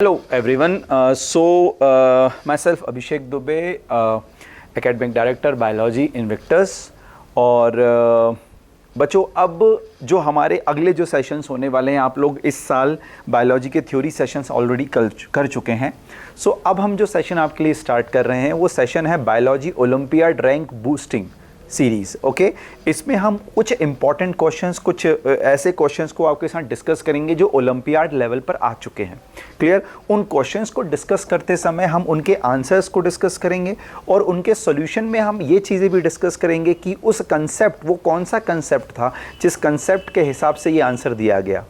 Hello everyone. Myself Abhishek Dubey, Academic Director Biology Invictus। और बच्चों अब जो हमारे अगले जो सेशंस होने वाले हैं, आप लोग इस साल बायोलॉजी के थ्योरी सेशंस ऑलरेडी कर चुके हैं। अब हम जो सेशन आपके लिए स्टार्ट कर रहे हैं वो सेशन है biology olympiad rank boosting series. Okay, इसमें हम कुछ इंपॉर्टेंट क्वेश्चंस, कुछ ऐसे क्वेश्चंस को आपके साथ डिस्कस करेंगे जो ओलंपियाड लेवल पर आ चुके हैं। क्लियर? उन क्वेश्चंस को डिस्कस करते समय हम उनके आंसर्स को डिस्कस करेंगे और उनके सॉल्यूशन में हम ये चीज़ें भी डिस्कस करेंगे कि उस कंसेप्ट, वो कौन सा कंसेप्ट था जिस कंसेप्ट के हिसाब से ये आंसर दिया गया।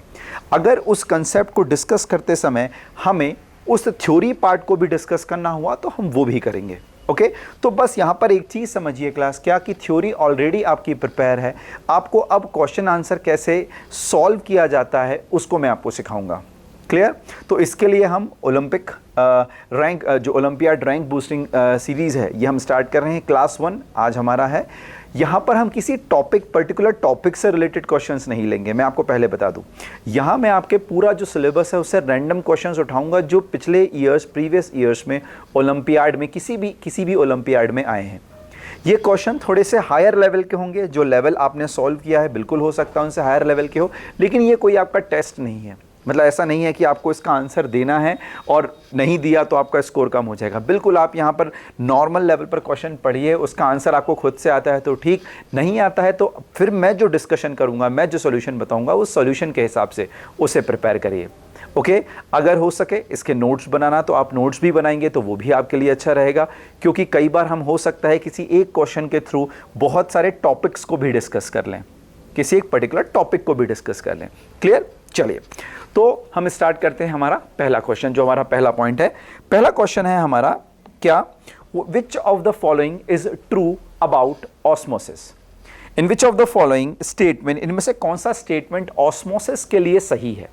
अगर उस कंसेप्ट को डिस्कस करते समय हमें उस थ्योरी पार्ट को भी डिस्कस करना हुआ तो हम वो भी करेंगे। ओके, तो बस यहाँ पर एक चीज़ समझिए क्लास, क्या कि थ्योरी ऑलरेडी आपकी प्रिपेयर है, आपको अब क्वेश्चन आंसर कैसे सॉल्व किया जाता है उसको मैं आपको सिखाऊंगा। क्लियर? तो इसके लिए हम ओलंपिक रैंक जो ओलंपियाड रैंक बूस्टिंग सीरीज़ है ये हम स्टार्ट कर रहे हैं। क्लास 1 आज हमारा है। यहाँ पर हम किसी टॉपिक, पर्टिकुलर टॉपिक से रिलेटेड क्वेश्चंस नहीं लेंगे। मैं आपको पहले बता दूँ, यहाँ मैं आपके पूरा जो सिलेबस है उससे रैंडम क्वेश्चंस उठाऊंगा जो पिछले ईयर्स, प्रीवियस ईयर्स में ओलंपियाड में किसी भी ओलंपियाड में आए हैं। ये क्वेश्चन थोड़े से हायर लेवल के होंगे। जो लेवल आपने सॉल्व किया है बिल्कुल हो सकता है उनसे हायर लेवल के हो, लेकिन ये कोई आपका टेस्ट नहीं है। मतलब ऐसा नहीं है कि आपको इसका आंसर देना है और नहीं दिया तो आपका स्कोर कम हो जाएगा। बिल्कुल आप यहाँ पर नॉर्मल लेवल पर क्वेश्चन पढ़िए, उसका आंसर आपको खुद से आता है तो ठीक, नहीं आता है तो फिर मैं जो डिस्कशन करूँगा, मैं जो सॉल्यूशन बताऊँगा उस सॉल्यूशन के हिसाब से उसे प्रिपेयर करिए। ओके, अगर हो सके इसके नोट्स बनाना तो आप नोट्स भी बनाएंगे तो वो भी आपके लिए अच्छा रहेगा, क्योंकि कई बार हम हो सकता है किसी एक क्वेश्चन के थ्रू बहुत सारे टॉपिक्स को भी डिस्कस कर लें, किसी एक पर्टिकुलर टॉपिक को भी डिस्कस कर लें। क्लियर? चलिए, तो हम स्टार्ट करते हैं हमारा पहला क्वेश्चन, जो हमारा पहला पॉइंट है। पहला क्वेश्चन है हमारा, क्या विच of the following is true about osmosis? In which of the following statement, इनमें से कौन सा स्टेटमेंट ऑस्मोसिस के लिए सही है?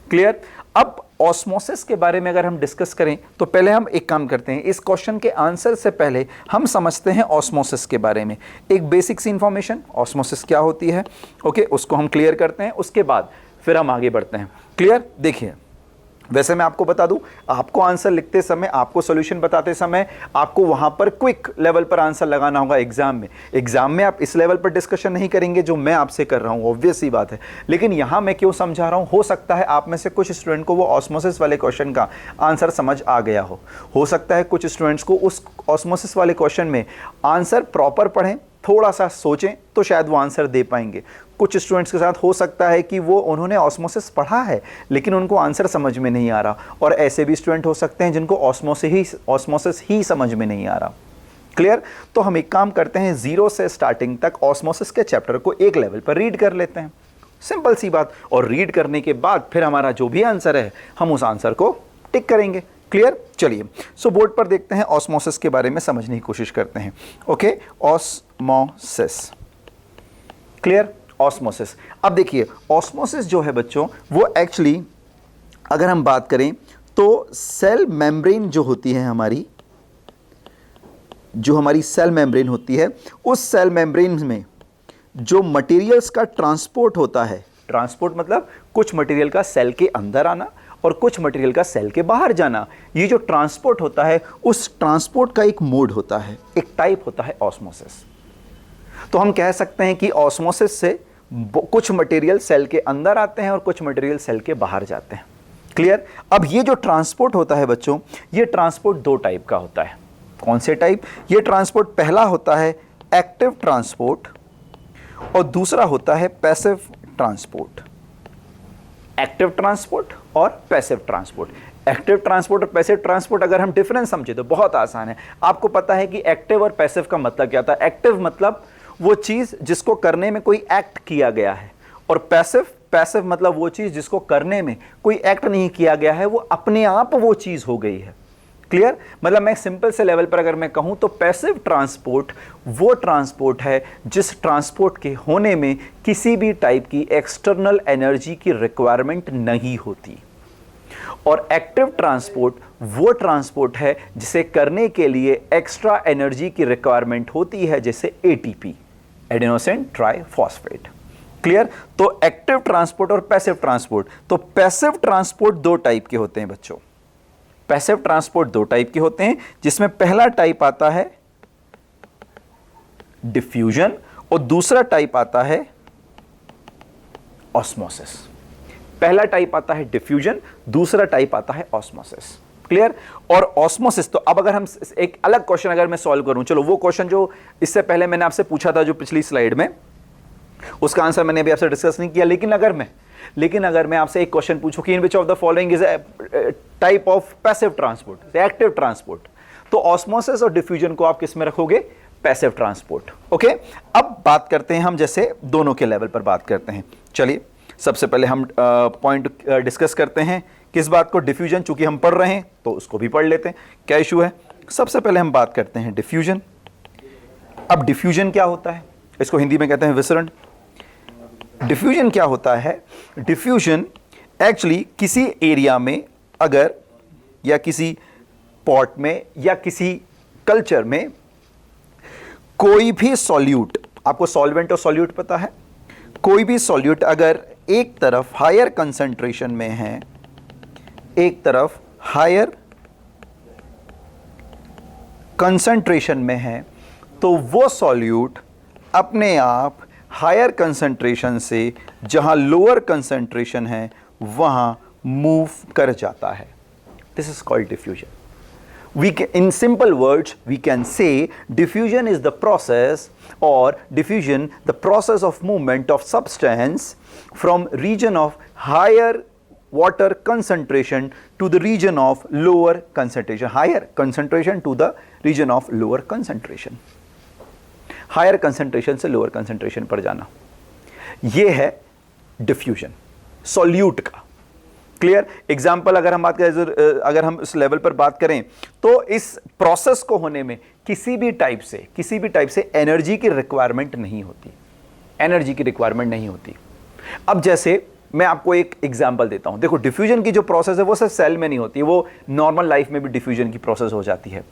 क्लियर? अब ऑस्मोसिस के बारे में अगर हम डिस्कस करें तो पहले हम एक काम करते हैं, इस क्वेश्चन के आंसर से पहले हम समझते हैं ऑस्मोसिस के बारे में एक बेसिक सी इंफॉर्मेशन, ऑस्मोसिस क्या होती है। ओके, उसको हम क्लियर करते हैं, उसके बाद फिर हम आगे बढ़ते हैं। क्लियर? देखिए, वैसे मैं आपको बता दूं, आपको आंसर लिखते समय, आपको सॉल्यूशन बताते समय आपको वहां पर क्विक लेवल पर आंसर लगाना होगा। एग्जाम में आप इस लेवल पर डिस्कशन नहीं करेंगे जो मैं आपसे कर रहा हूं, ऑब्वियस ही बात है। लेकिन यहां मैं क्यों समझा रहा हूं, हो सकता है आप में से कुछ स्टूडेंट को वो ऑस्मोसिस वाले क्वेश्चन का आंसर समझ आ गया हो सकता है कुछ स्टूडेंट्स को उस ऑस्मोसिस वाले क्वेश्चन में आंसर प्रॉपर पढ़ें, थोड़ा सा सोचें तो शायद वो आंसर दे पाएंगे। कुछ स्टूडेंट्स के साथ हो सकता है कि वो उन्होंने ऑस्मोसिस पढ़ा है लेकिन उनको आंसर समझ में नहीं आ रहा, और ऐसे भी स्टूडेंट हो सकते हैं जिनको ऑस्मोसिस ही समझ में नहीं आ रहा। क्लियर? तो हम एक काम करते हैं, जीरो से स्टार्टिंग तक ऑस्मोसिस के चैप्टर को एक लेवल पर रीड कर लेते हैं, सिंपल सी बात। और रीड करने के बाद फिर हमारा जो भी आंसर है हम उस आंसर को टिक करेंगे। क्लियर? चलिए, बोर्ड पर देखते हैं, ऑस्मोसिस के बारे में समझने की कोशिश करते हैं। Okay, osmosis. क्लियर? ऑस्मोसिस। अब देखिए, ऑस्मोसिस जो है बच्चों, वो एक्चुअली अगर हम बात करें तो सेल मेम्ब्रेन जो होती है हमारी, सेल मेम्ब्रेन होती है, उस सेल मेम्ब्रेन में जो मटेरियल्स का ट्रांसपोर्ट होता है, ट्रांसपोर्ट मतलब कुछ मटेरियल का सेल के अंदर आना और कुछ मटेरियल का सेल के बाहर जाना, ये जो ट्रांसपोर्ट होता है उस ट्रांसपोर्ट का एक मोड होता है, एक टाइप होता है ऑस्मोसिस। तो हम कह सकते हैं कि ऑस्मोसिस से कुछ मटेरियल सेल के अंदर आते हैं और कुछ मटेरियल सेल के बाहर जाते हैं। क्लियर? अब ये जो ट्रांसपोर्ट होता है बच्चों, ये ट्रांसपोर्ट दो टाइप का होता है। कौन से टाइप? ये ट्रांसपोर्ट पहला होता है एक्टिव ट्रांसपोर्ट और दूसरा होता है पैसिव ट्रांसपोर्ट। एक्टिव ट्रांसपोर्ट और पैसिव ट्रांसपोर्ट। एक्टिव ट्रांसपोर्ट और पैसिव ट्रांसपोर्ट अगर हम डिफरेंस समझे तो बहुत आसान है। आपको पता है कि एक्टिव और पैसिव का मतलब क्या था। एक्टिव मतलब वो चीज जिसको करने में कोई एक्ट किया गया है, और पैसिव मतलब वो चीज जिसको करने में कोई एक्ट नहीं किया गया है, वो अपने आप वो चीज हो गई है। क्लियर? मतलब मैं सिंपल से लेवल पर अगर मैं कहूं तो पैसिव ट्रांसपोर्ट वो ट्रांसपोर्ट है जिस ट्रांसपोर्ट के होने में किसी भी टाइप की एक्सटर्नल एनर्जी की रिक्वायरमेंट नहीं होती, और एक्टिव ट्रांसपोर्ट वो ट्रांसपोर्ट है जिसे करने के लिए एक्स्ट्रा एनर्जी की रिक्वायरमेंट होती है, जैसे एटीपी, एडेनोसिन ट्राइफॉस्फेट। क्लियर? तो एक्टिव ट्रांसपोर्ट और पैसिव ट्रांसपोर्ट। तो पैसिव ट्रांसपोर्ट दो टाइप के होते हैं बच्चों। पैसिव ट्रांसपोर्ट दो टाइप के होते हैं, जिसमें पहला टाइप आता है डिफ्यूजन और दूसरा टाइप आता है ऑस्मोसिस। पहला टाइप आता है डिफ्यूजन, दूसरा टाइप आता है ऑस्मोसिस। क्लियर? और ऑस्मोसिस, तो अब अगर हम एक अलग क्वेश्चन अगर मैं सॉल्व करूं, चलो वो क्वेश्चन जो इससे पहले मैंने आपसे पूछा था जो पिछली स्लाइड में, उसका आंसर मैंने अभी आपसे डिस्कस नहीं किया, लेकिन अगर मैं आपसे एक क्वेश्चन पूछूं कि in which of the following is type of passive transport, active transport, तो ऑस्मोसिस और डिफ्यूजन को आप किस में रखोगे? Passive transport. ओके, अब बात करते हैं हम जैसे दोनों के लेवल पर बात करते हैं। चलिए सबसे पहले हम पॉइंट डिस्कस करते हैं किस बात को? डिफ्यूजन। चूंकि हम पढ़ रहे हैं तो उसको भी पढ़ लेते हैं, क्या इशू है। सबसे पहले हम बात करते हैं डिफ्यूजन। अब डिफ्यूजन क्या होता है? इसको हिंदी में कहते हैं विसरण। डिफ्यूजन क्या होता है? डिफ्यूजन एक्चुअली किसी एरिया में अगर या किसी पॉट में या किसी कल्चर में कोई भी सॉल्यूट, आपको सॉल्वेंट और सॉल्यूट पता है, कोई भी सॉल्यूट अगर एक तरफ हायर कंसंट्रेशन में है, एक तरफ हायर कंसंट्रेशन में है, तो वो सॉल्यूट अपने आप हायर कंसंट्रेशन से जहां लोअर कंसंट्रेशन है वहां मूव कर जाता है। This is called diffusion. In simple words, we can say diffusion is the process, or diffusion, the process of movement of substance from region of higher water concentration to the region of lower concentration, higher concentration to the region of lower concentration, higher concentration से lower concentration पर जाना, ये है diffusion, solute का। Clear? Example अगर हम बात करें, अगर हम इस लेवल पर बात करें तो इस प्रोसेस को होने में किसी भी टाइप से एनर्जी की रिक्वायरमेंट नहीं होती, अब जैसे मैं आपको एक एग्जाम्पल देता हूं। देखो, डिफ्यूजन की जो प्रोसेस है वो सिर्फ सेल में नहीं होती, वो नॉर्मल लाइफ में भी डिफ्यूजन की प्रोसेस हो जाती है।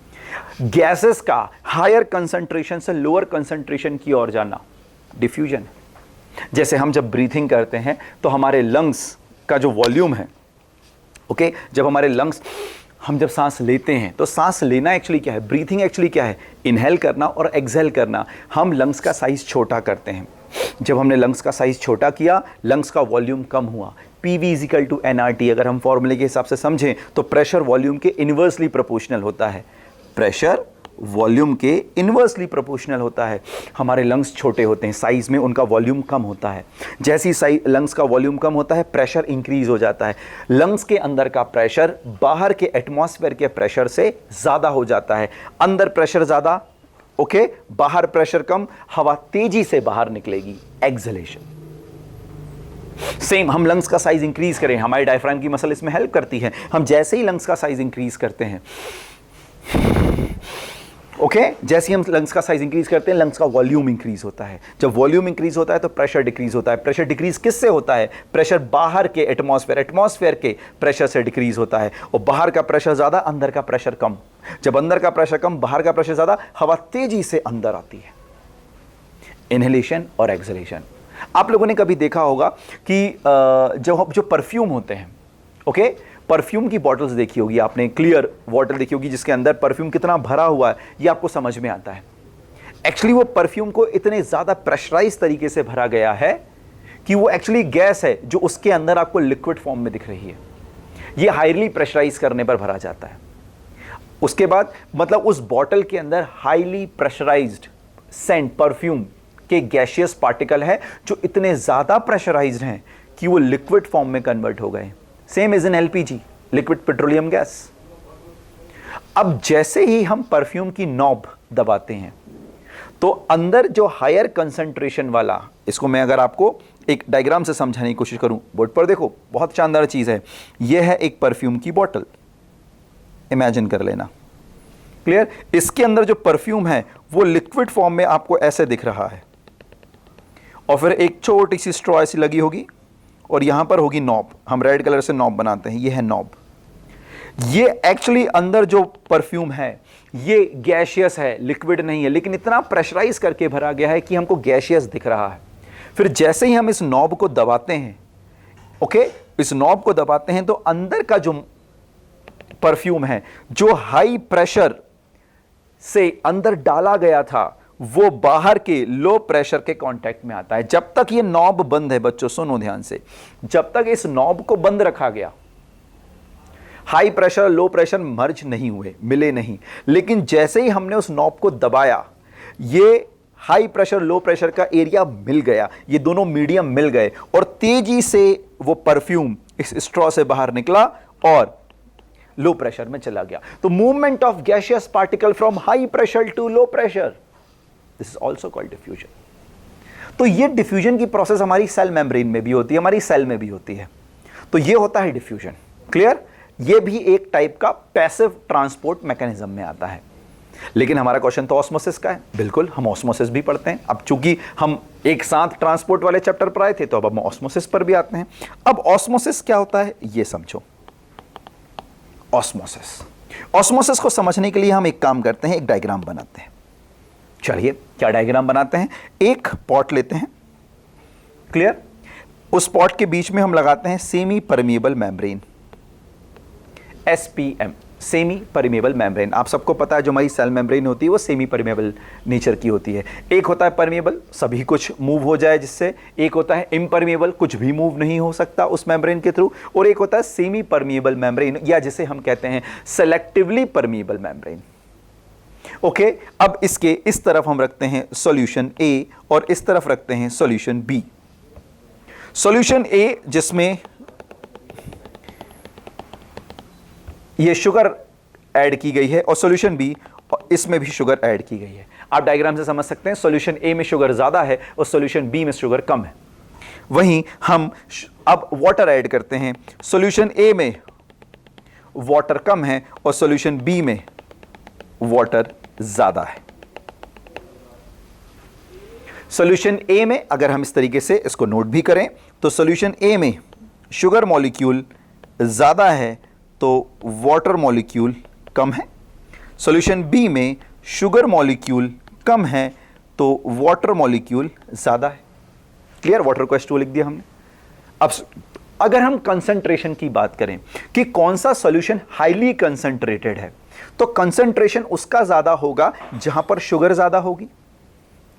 गैसेस का हायर कंसंट्रेशन से लोअर कंसंट्रेशन की ओर जाना डिफ्यूजन। जैसे हम जब ब्रीथिंग करते हैं तो हमारे लंग्स का जो वॉल्यूम है, ओके, जब हमारे लंग्स, हम जब सांस लेते हैं तो सांस लेना एक्चुअली क्या है? ब्रीथिंग एक्चुअली क्या है? इनहेल करना और एक्सहेल करना। हम लंग्स का साइज छोटा करते हैं। जब हमने लंग्स का साइज छोटा किया, लंग्स का वॉल्यूम कम हुआ। PV = nRT, अगर हम फॉर्मूले के हिसाब से समझें तो प्रेशर वॉल्यूम के इन्वर्सली प्रोपोर्शनल होता है। प्रेशर वॉल्यूम के इन्वर्सली प्रोपोर्शनल होता है। हमारे लंग्स छोटे होते हैं, साइज में उनका वॉल्यूम कम होता है। जैसे ही लंग्स का वॉल्यूम कम होता है, प्रेशर इंक्रीज हो जाता है। लंग्स के अंदर का प्रेशर बाहर के एटमॉस्फेयर के प्रेशर से ज़्यादा हो जाता है। अंदर प्रेशर ज़्यादा, ओके, बाहर प्रेशर कम, हवा तेजी से बाहर निकलेगी, एक्सहेलेशन। सेम, हम लंग्स का साइज इंक्रीज करें, हमारे डायफ्राम की मसल इसमें हेल्प करती है। हम जैसे ही लंग्स का साइज इंक्रीज करते हैं, ओके, जैसे ही हम लंग्स का साइज इंक्रीज करते हैं, लंग्स का वॉल्यूम इंक्रीज होता है। जब वॉल्यूम इंक्रीज होता है तो प्रेशर डिक्रीज होता है। प्रेशर डिक्रीज किससे होता है? प्रेशर बाहर के एटमॉस्फेयर के प्रेशर से डिक्रीज होता है। और बाहर का प्रेशर ज्यादा, अंदर का प्रेशर कम। जब अंदर का प्रेशर कम, बाहर का प्रेशर ज्यादा, हवा तेजी से अंदर आती है। इनहेलेशन और एक्सहेलेशन। आप लोगों ने कभी देखा होगा कि जो परफ्यूम होते हैं, ओके, परफ्यूम की बॉटल्स देखी होगी आपने, क्लियर बॉटल देखी होगी जिसके अंदर परफ्यूम कितना भरा हुआ है, ये आपको समझ में आता है। एक्चुअली वो परफ्यूम को इतने ज़्यादा प्रेशराइज तरीके से भरा गया है कि वो एक्चुअली गैस है जो उसके अंदर आपको लिक्विड फॉर्म में दिख रही है। ये हाईली प्रेशराइज करने पर भरा जाता है। उसके बाद मतलब उस बॉटल के अंदर हाईली प्रेशराइज्ड सेंट परफ्यूम के गैशियस पार्टिकल है जो इतने ज़्यादा प्रेशराइज्ड हैं कि वो लिक्विड फॉर्म में कन्वर्ट हो गए। Same is in LPG, liquid petroleum gas. अब जैसे ही हम परफ्यूम की नॉब दबाते हैं तो अंदर जो हायर कंसंट्रेशन वाला, इसको मैं अगर आपको एक डायग्राम से समझाने की कोशिश करूं, बोर्ड पर देखो, बहुत शानदार चीज है। यह है एक परफ्यूम की बॉटल, इमेजिन कर लेना। क्लियर? इसके अंदर जो परफ्यूम है वो लिक्विड फॉर्म में आपको ऐसे दिख रहा है, और फिर एक छोटी सी स्ट्रॉ ऐसी लगी होगी और यहां पर होगी नॉब। हम रेड कलर से नॉब बनाते हैं, ये है नॉब। ये एक्चुअली अंदर जो परफ्यूम है ये गैशियस है, लिक्विड नहीं है, लेकिन इतना प्रेशराइज करके भरा गया है कि हमको गैशियस दिख रहा है। फिर जैसे ही हम इस नॉब को दबाते हैं, ओके, इस नॉब को दबाते हैं तो अंदर का जो परफ्यूम है जो हाई प्रेशर से अंदर डाला गया था वो बाहर के लो प्रेशर के कांटेक्ट में आता है। जब तक ये नॉब बंद है, बच्चों सुनो ध्यान से, जब तक इस नॉब को बंद रखा गया, हाई प्रेशर लो प्रेशर मर्ज नहीं हुए, मिले नहीं, लेकिन जैसे ही हमने उस नॉब को दबाया, ये हाई प्रेशर लो प्रेशर का एरिया मिल गया, ये दोनों मीडियम मिल गए और तेजी से वो परफ्यूम इस स्ट्रॉ से बाहर निकला और लो प्रेशर में चला गया। तो movement of gaseous particle from high pressure to low pressure, this is also called diffusion. तो ये डिफ्यूजन की प्रोसेस हमारी सेल मेम्ब्रेन में भी होती है, हमारी सेल में भी होती है। तो ये होता है डिफ्यूजन। क्लियर? ये भी एक टाइप का पैसिव ट्रांसपोर्ट मैकेनिज्म में आता है। लेकिन हमारा क्वेश्चन तो ऑस्मोसिस का है। बिल्कुल, हम ऑस्मोसिस भी पढ़ते हैं। अब चूंकि हम एक साथ ट्रांसपोर्ट वाले चैप्टर पर आए थे तो अब हम ऑस्मोसिस पर भी आते हैं। अब ऑस्मोसिस क्या होता है ये समझो। ऑस्मोसिस को समझने के लिए हम एक काम करते हैं, एक डायग्राम बनाते हैं। चलिए, क्या डायग्राम बनाते हैं? एक पॉट लेते हैं। क्लियर? उस पॉट के बीच में हम लगाते हैं semi permeable membrane, SPM, semi permeable membrane. आप सबको पता है जो हमारी सेल मेम्ब्रेन होती है वो सेमी परमिएबल नेचर की होती है। एक होता है परमिएबल, सभी कुछ मूव हो जाए जिससे, एक होता है इम्परमिएबल, कुछ भी मूव नहीं हो सकता उस मेम्ब्रेन के थ्रू, और एक होता है सेमी परमिएबल मेम्ब्रेन, या जिसे हम कहते हैं सेलेक्टिवली परमिएबल मेम्ब्रेन। ओके, अब इसके इस तरफ हम रखते हैं सॉल्यूशन A और इस तरफ रखते हैं सॉल्यूशन B। सॉल्यूशन A जिसमें ये शुगर ऐड की गई है और सॉल्यूशन B इसमें भी शुगर ऐड की गई है। आप डायग्राम से समझ सकते हैं सॉल्यूशन A में शुगर ज्यादा है और सॉल्यूशन B में शुगर कम है। वहीं हम अब वाटर ऐड करते हैं। सॉल्यूशन A में वाटर कम है और सॉल्यूशन B में वाटर ज्यादा है। सॉल्यूशन A में अगर हम इस तरीके से इसको नोट भी करें तो सॉल्यूशन A में शुगर मॉलिक्यूल ज्यादा है तो वाटर मॉलिक्यूल कम है। सॉल्यूशन B में शुगर मॉलिक्यूल कम है तो वाटर मॉलिक्यूल ज्यादा है। क्लियर? वाटर को H2O लिख दिया हमने। अब अगर हम कंसंट्रेशन की बात करें कि कौन सा सॉल्यूशन हाईली कंसंट्रेटेड है, तो कंसंट्रेशन उसका ज्यादा होगा जहां पर शुगर ज्यादा होगी।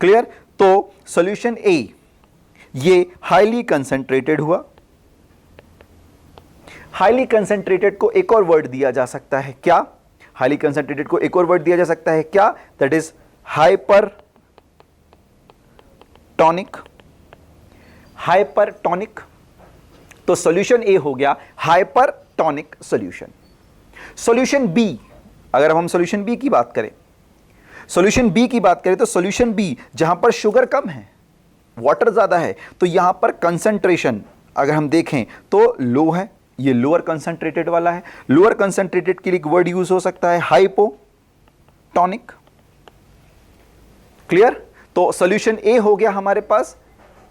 क्लियर? तो सॉल्यूशन A ये हाईली कंसंट्रेटेड हुआ। हाईली कंसंट्रेटेड को एक और वर्ड दिया जा सकता है क्या? हाईली कंसंट्रेटेड को एक और वर्ड दिया जा सकता है क्या? That is hypertonic. हाइपरटॉनिक, तो सॉल्यूशन A हो गया हाइपरटॉनिक सॉल्यूशन। सॉल्यूशन B, अगर हम सॉल्यूशन B की बात करें, सॉल्यूशन B की बात करें तो सॉल्यूशन B जहां पर शुगर कम है, वाटर ज्यादा है, तो यहां पर कंसंट्रेशन अगर हम देखें तो लो है, ये लोअर कंसंट्रेटेड वाला है। लोअर कंसंट्रेटेड के लिए एक वर्ड यूज हो सकता है हाइपोटॉनिक। क्लियर? तो सॉल्यूशन A हो गया हमारे पास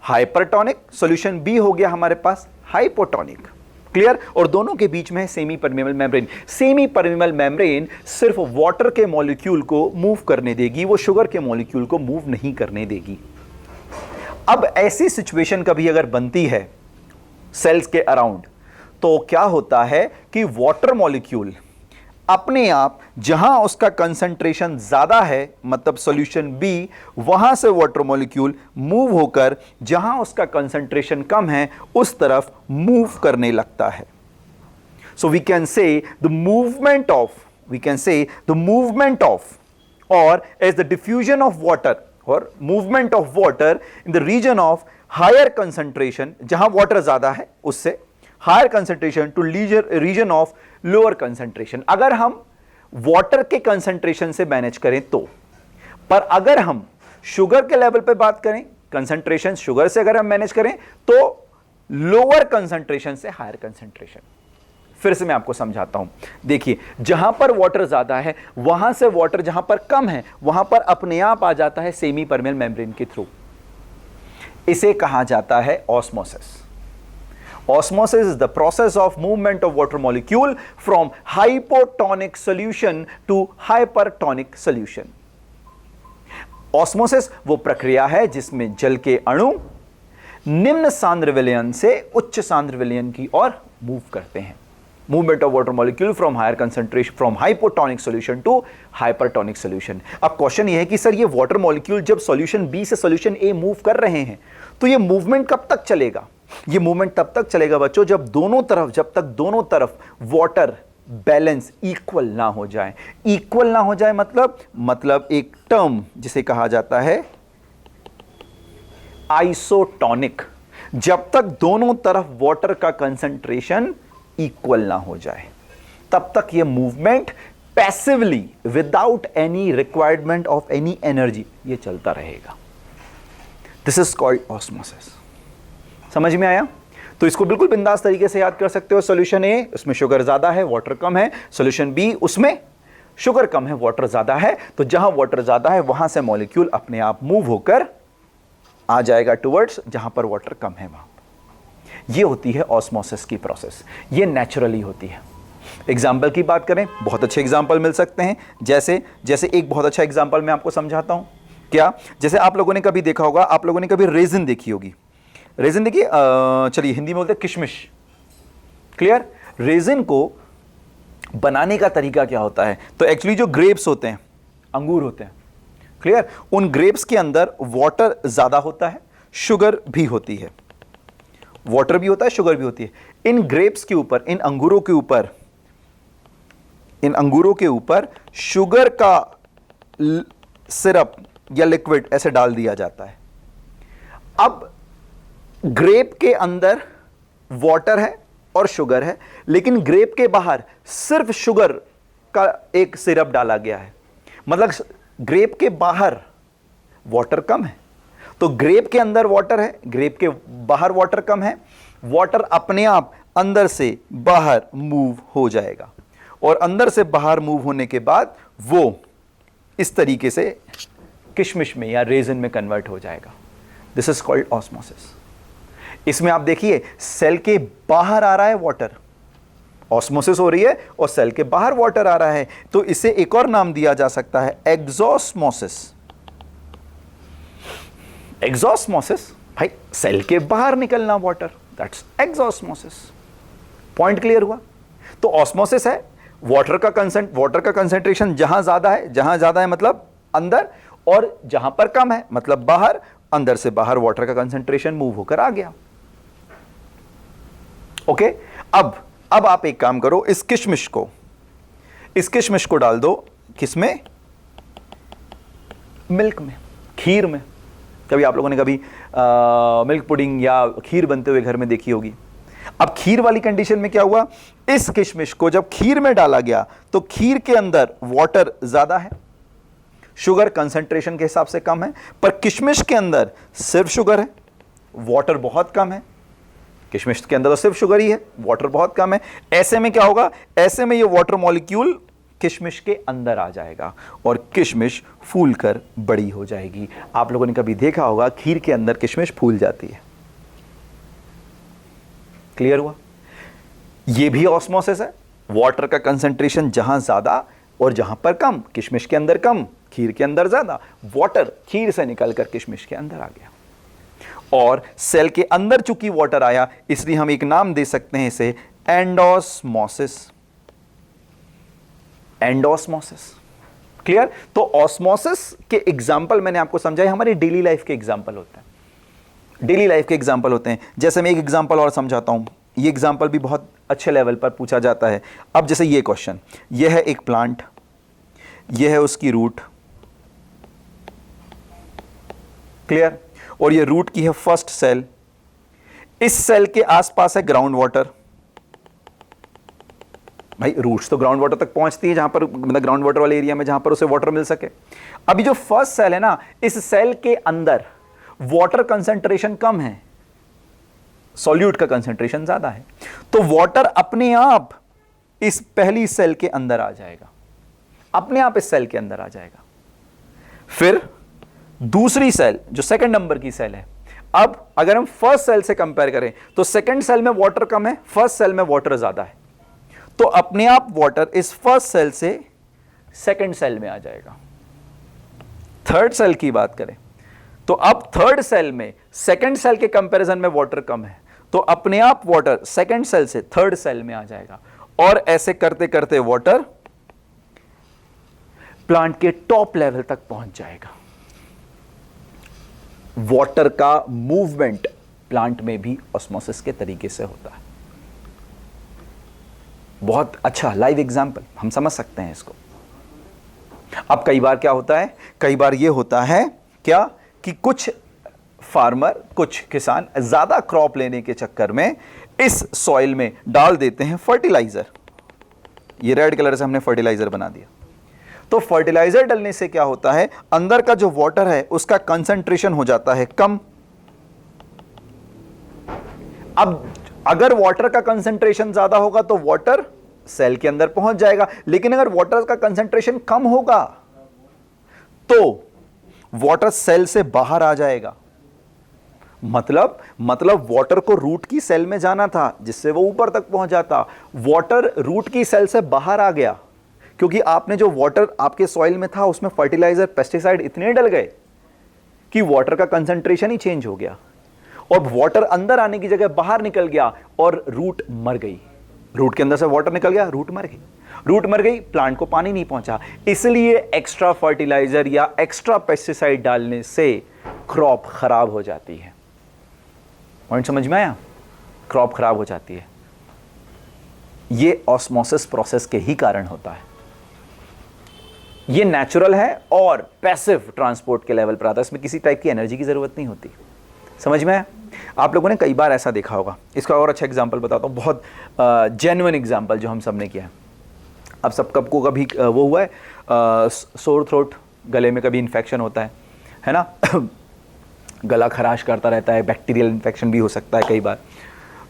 हाइपरटॉनिक, सॉल्यूशन B हो गया हमारे पास हाइपोटॉनिक। क्लियर? और दोनों के बीच में है semi permeable membrane. Semi permeable membrane सिर्फ वाटर के मॉलिक्यूल को मूव करने देगी, वो शुगर के मॉलिक्यूल को मूव नहीं करने देगी। अब ऐसी सिचुएशन कभी अगर बनती है सेल्स के अराउंड, तो क्या होता है कि वाटर मॉलिक्यूल अपने आप जहां उसका कंसंट्रेशन ज्यादा है, मतलब सॉल्यूशन B, वहां से वाटर मॉलिक्यूल मूव होकर जहां उसका कंसंट्रेशन कम है उस तरफ मूव करने लगता है। So we can say the movement of और as the diffusion of water और movement of water in the region of higher concentration, जहां वाटर ज्यादा है उससे higher concentration to region of lower concentration. अगर हम वाटर के कंसंट्रेशन से मैनेज करें तो, पर अगर हम शुगर के लेवल पे बात करें, कंसंट्रेशन शुगर से अगर हम मैनेज करें तो लोअर कंसंट्रेशन से हायर कंसंट्रेशन। फिर से मैं आपको समझाता हूं। देखिए, जहां पर वाटर ज्यादा है वहां से वाटर जहां पर कम है वहां पर अपने आप आ जाता है सेमी परमिएबल मेम्ब्रेन के थ्रू। इसे कहा जाता है osmosis. Osmosis is the process of movement of water molecule from hypotonic solution to hypertonic solution. Osmosis वो प्रक्रिया है जिसमें जल के अणु निम्न सांद्र विलयन से उच्च सांद्र विलयन की ओर मूव करते हैं। Movement of water molecule from higher concentration, from hypotonic solution to hypertonic solution. अब क्वेश्चन ये है कि सर ये वाटर मॉलिक्यूल जब सॉल्यूशन बी से सॉल्यूशन ए मूव कर रहे हैं तो ये मूवमेंट कब तक चलेगा? ये मूवमेंट तब तक चलेगा बच्चों जब जब तक दोनों तरफ वाटर बैलेंस इक्वल ना हो जाए। इक्वल ना हो जाए मतलब एक टर्म जिसे कहा जाता है आइसोटोनिक। जब तक दोनों तरफ वाटर का कंसंट्रेशन इक्वल ना हो जाए तब तक ये movement passively without any requirement of any energy ये चलता रहेगा। This is called osmosis. समझ में आया? तो इसको बिल्कुल बिंदास तरीके से याद कर सकते हो। सॉल्यूशन ए उसमें शुगर ज्यादा है, वाटर कम है। सॉल्यूशन बी उसमें शुगर कम है, वाटर ज्यादा है। तो जहां वाटर ज्यादा है वहां से मॉलिक्यूल अपने आप मूव होकर आ जाएगा टुवर्ड्स जहां पर वाटर कम है वहां। ये होती है ऑस्मोसिस की प्रोसेस, ये नेचुरली होती है। एग्जाम्पल की बात करें, बहुत अच्छे एग्जाम्पल मिल सकते हैं। जैसे एक बहुत अच्छा एग्जाम्पल मैं आपको समझाता हूं। क्या? जैसे आप लोगों ने कभी देखा होगा, आप लोगों ने कभी रेजिन देखी होगी। रेजिन देखिए, चलिए हिंदी में बोलते हैं किशमिश। क्लियर? रेजिन को बनाने का तरीका क्या होता है? तो एक्चुअली जो ग्रेप्स होते हैं, अंगूर होते हैं, क्लियर, उन ग्रेप्स के अंदर वाटर ज्यादा होता है, शुगर भी होती है। वाटर भी होता है, शुगर भी होती है। इन ग्रेप्स के ऊपर, इन अंगूरों के ऊपर शुगर का सिरप या लिक्विड ऐसे डाल दिया जाता है। अब ग्रेप के अंदर वाटर है और शुगर है, लेकिन ग्रेप के बाहर सिर्फ शुगर का एक सिरप डाला गया है। मतलब ग्रेप के बाहर वाटर कम है, तो ग्रेप के अंदर वाटर है, ग्रेप के बाहर वाटर कम है। वाटर अपने आप अंदर से बाहर मूव हो जाएगा और अंदर से बाहर मूव होने के बाद वो इस तरीके से किशमिश में या रेजिन में कन्वर्ट हो जाएगा। This is called osmosis. इसमें आप देखिए सेल के बाहर आ रहा है वाटर, ऑस्मोसिस हो रही है और सेल के बाहर वाटर आ रहा है, तो इसे एक और नाम दिया जा सकता है एक्सोस्मोसिस। एक्सोस्मोसिस, भाई सेल के बाहर निकलना water, that's exosmosis. Point clear हुआ? तो ऑस्मोसिस है वाटर का कंसेंट्रेशन जहां ज्यादा है मतलब अंदर, और जहां पर कम है मतलब बाहर। अंदर से बाहर वाटर का कंसेंट्रेशन मूव होकर आ गया। ओके, अब आप एक काम करो, इस किशमिश को डाल दो किसमें? मिल्क में, खीर में। कभी आप लोगों ने कभी मिल्क पुडिंग या खीर बनते हुए घर में देखी होगी। अब खीर वाली कंडीशन में क्या हुआ? इस किशमिश को जब खीर में डाला गया तो खीर के अंदर वाटर ज्यादा है, शुगर कंसंट्रेशन के हिसाब से कम है, पर किशमिश के अंदर सिर्फ शुगर है, वाटर बहुत कम है। किशमिश के अंदर तो सिर्फ शुगर ही है, वाटर बहुत कम है। ऐसे में क्या होगा? ऐसे में ये वाटर मॉलिक्यूल किशमिश के अंदर आ जाएगा और किशमिश फूलकर बड़ी हो जाएगी। आप लोगों ने कभी देखा होगा खीर के अंदर किशमिश फूल जाती है। क्लियर हुआ? ये भी ऑस्मोसिस है। वाटर का कंसंट्रेशन जहां ज्यादा और जहां पर कम, किशमिश के अंदर कम, खीर के अंदर ज्यादा। वाटर खीर से निकलकर किशमिश के अंदर आ गया और सेल के अंदर चूंकि वाटर आया, इसलिए हम एक नाम दे सकते हैं इसे एंडोस्मोसिस। एंडोस्मोसिस। क्लियर? तो ऑस्मोसिस के एग्जाम्पल मैंने आपको समझाया, हमारी डेली लाइफ के एग्जाम्पल होते हैं। डेली लाइफ के एग्जाम्पल होते हैं। जैसे मैं एक एग्जाम्पल और समझाता हूं, ये एग्जाम्पल भी बहुत अच्छे लेवल पर पूछा जाता है। अब जैसे ये क्वेश्चन, ये है एक प्लांट, ये है उसकी रूट, क्लियर, और ये रूट की है फर्स्ट सेल। इस सेल के आसपास है ग्राउंड वाटर। भाई रूट्स तो ग्राउंड वाटर तक पहुंचती है जहां पर, मतलब ग्राउंड वाटर वाले एरिया में जहां पर उसे वाटर मिल सके। अभी जो फर्स्ट सेल है ना, इस सेल के अंदर वाटर कंसंट्रेशन कम है, सॉल्यूट का कंसंट्रेशन ज्यादा है, तो वाटर अपने आप इस पहली सेल के अंदर आ जाएगा, अपने आप इस सेल के अंदर आ जाएगा। फिर दूसरी सेल जो सेकंड नंबर की सेल है, अब अगर हम फर्स्ट सेल से कंपेयर करें तो सेकंड सेल में वाटर कम है, फर्स्ट सेल में वाटर ज्यादा है, तो अपने आप वाटर इस फर्स्ट सेल से सेकंड सेल में आ जाएगा। थर्ड सेल की बात करें तो अब थर्ड सेल में सेकंड सेल के कंपैरिजन में वाटर कम है, तो अपने आप वाटर सेकंड सेल से थर्ड सेल में आ जाएगा और ऐसे करते करते वाटर प्लांट के टॉप लेवल तक पहुंच जाएगा। वाटर का मूवमेंट प्लांट में भी ऑस्मोसिस के तरीके से होता है। बहुत अच्छा लाइव एग्जांपल, हम समझ सकते हैं इसको। अब कई बार क्या होता है, कई बार ये होता है क्या कि कुछ फार्मर, कुछ किसान ज्यादा क्रॉप लेने के चक्कर में इस सॉइल में डाल देते हैं फर्टिलाइजर। ये रेड कलर से हमने फर्टिलाइजर बना दिया। तो फर्टिलाइजर डालने से क्या होता है, अंदर का जो वाटर है उसका कंसंट्रेशन हो जाता है कम। अब अगर वाटर का कंसंट्रेशन ज्यादा होगा तो वाटर सेल के अंदर पहुंच जाएगा, लेकिन अगर वाटर का कंसंट्रेशन कम होगा तो वाटर सेल से बाहर आ जाएगा। मतलब वाटर को रूट की सेल में जाना था जिससे वो ऊपर तक पहुंच जाता, वाटर रूट की सेल से बाहर आ गया क्योंकि आपने जो वाटर आपके सॉइल में था उसमें फर्टिलाइजर, पेस्टिसाइड इतने डल गए कि वाटर का कंसंट्रेशन ही चेंज हो गया और वाटर अंदर आने की जगह बाहर निकल गया और रूट मर गई। रूट के अंदर से वाटर निकल गया, रूट मर गई। रूट मर गई, प्लांट को पानी नहीं पहुंचा। इसलिए एक्स्ट्रा फर्टिलाइजर या एक्स्ट्रा पेस्टिसाइड डालने से क्रॉप खराब हो जाती है। पॉइंट समझ में आया? क्रॉप खराब हो जाती है। यह ऑस्मोसिस प्रोसेस के ही कारण होता है। यह नेचुरल है और पैसिव ट्रांसपोर्ट के लेवल पर आता है। इसमें किसी टाइप की एनर्जी की जरूरत नहीं होती। समझ में आया? आप लोगों ने कई बार ऐसा देखा होगा। इसका और अच्छा एग्जांपल बताता हूं, बहुत जेन्युइन एग्जांपल जो हम सब ने किया है। अब सब कब को कभी वो हुआ है सोर थ्रोट, गले में कभी इन्फेक्शन होता है ना गला खराश करता रहता है, बैक्टीरियल इन्फेक्शन भी हो सकता है कई बार।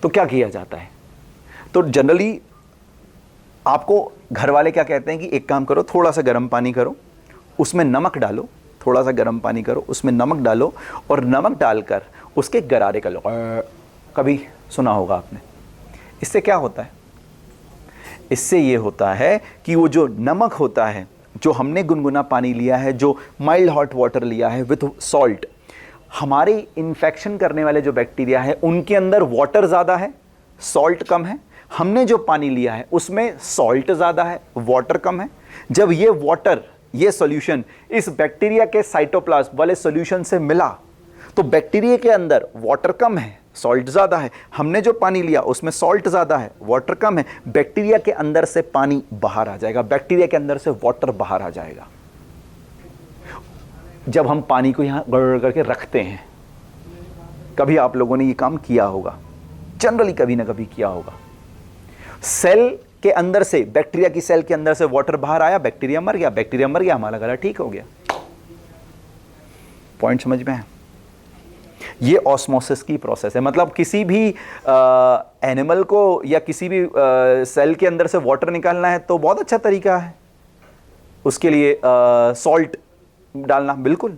तो क्या किया जाता है, तो जनरली आपको घर वाले क्या कहते हैं कि एक काम करो, थोड़ा सा गर्म पानी करो, उसमें नमक डालो, थोड़ा सा गर्म पानी करो, उसमें नमक डालो और नमक डालकर उसके गरारे कर लो। कभी सुना होगा आपने। इससे क्या होता है? इससे ये होता है कि वो जो नमक होता है, जो हमने गुनगुना पानी लिया है, जो माइल्ड हॉट वाटर लिया है विथ सॉल्ट, हमारे इन्फेक्शन करने वाले जो बैक्टीरिया है उनके अंदर वाटर ज़्यादा है, सॉल्ट कम है। हमने जो पानी लिया है उसमें सॉल्ट ज़्यादा है, वाटर कम है। जब ये वाटर, ये सॉल्यूशन इस बैक्टीरिया के साइटोप्लाज्म वाले सॉल्यूशन से मिला तो बैक्टीरिया के अंदर वाटर कम है, सॉल्ट ज़्यादा है। हमने जो पानी लिया उसमें सॉल्ट ज़्यादा है, वाटर कम है। बैक्टीरिया के अंदर से पानी बाहर आ जाएगा, बैक्टीरिया के अंदर से वाटर बाहर आ जाएगा। जब हम पानी को यहां गड़गड़ करके रखते हैं, कभी आप लोगों ने ये काम किया होगा, जनरली कभी ना कभी किया होगा। सेल के अंदर से, बैक्टीरिया की सेल के अंदर से वाटर बाहर आया, बैक्टीरिया मर गया, बैक्टीरिया मर गया, हमारा गला ठीक हो गया। पॉइंट समझ में है? ये ऑस्मोसिस की प्रोसेस है। मतलब किसी भी एनिमल को या किसी भी सेल के अंदर से वाटर निकालना है तो बहुत अच्छा तरीका है उसके लिए सॉल्ट डालना। बिल्कुल,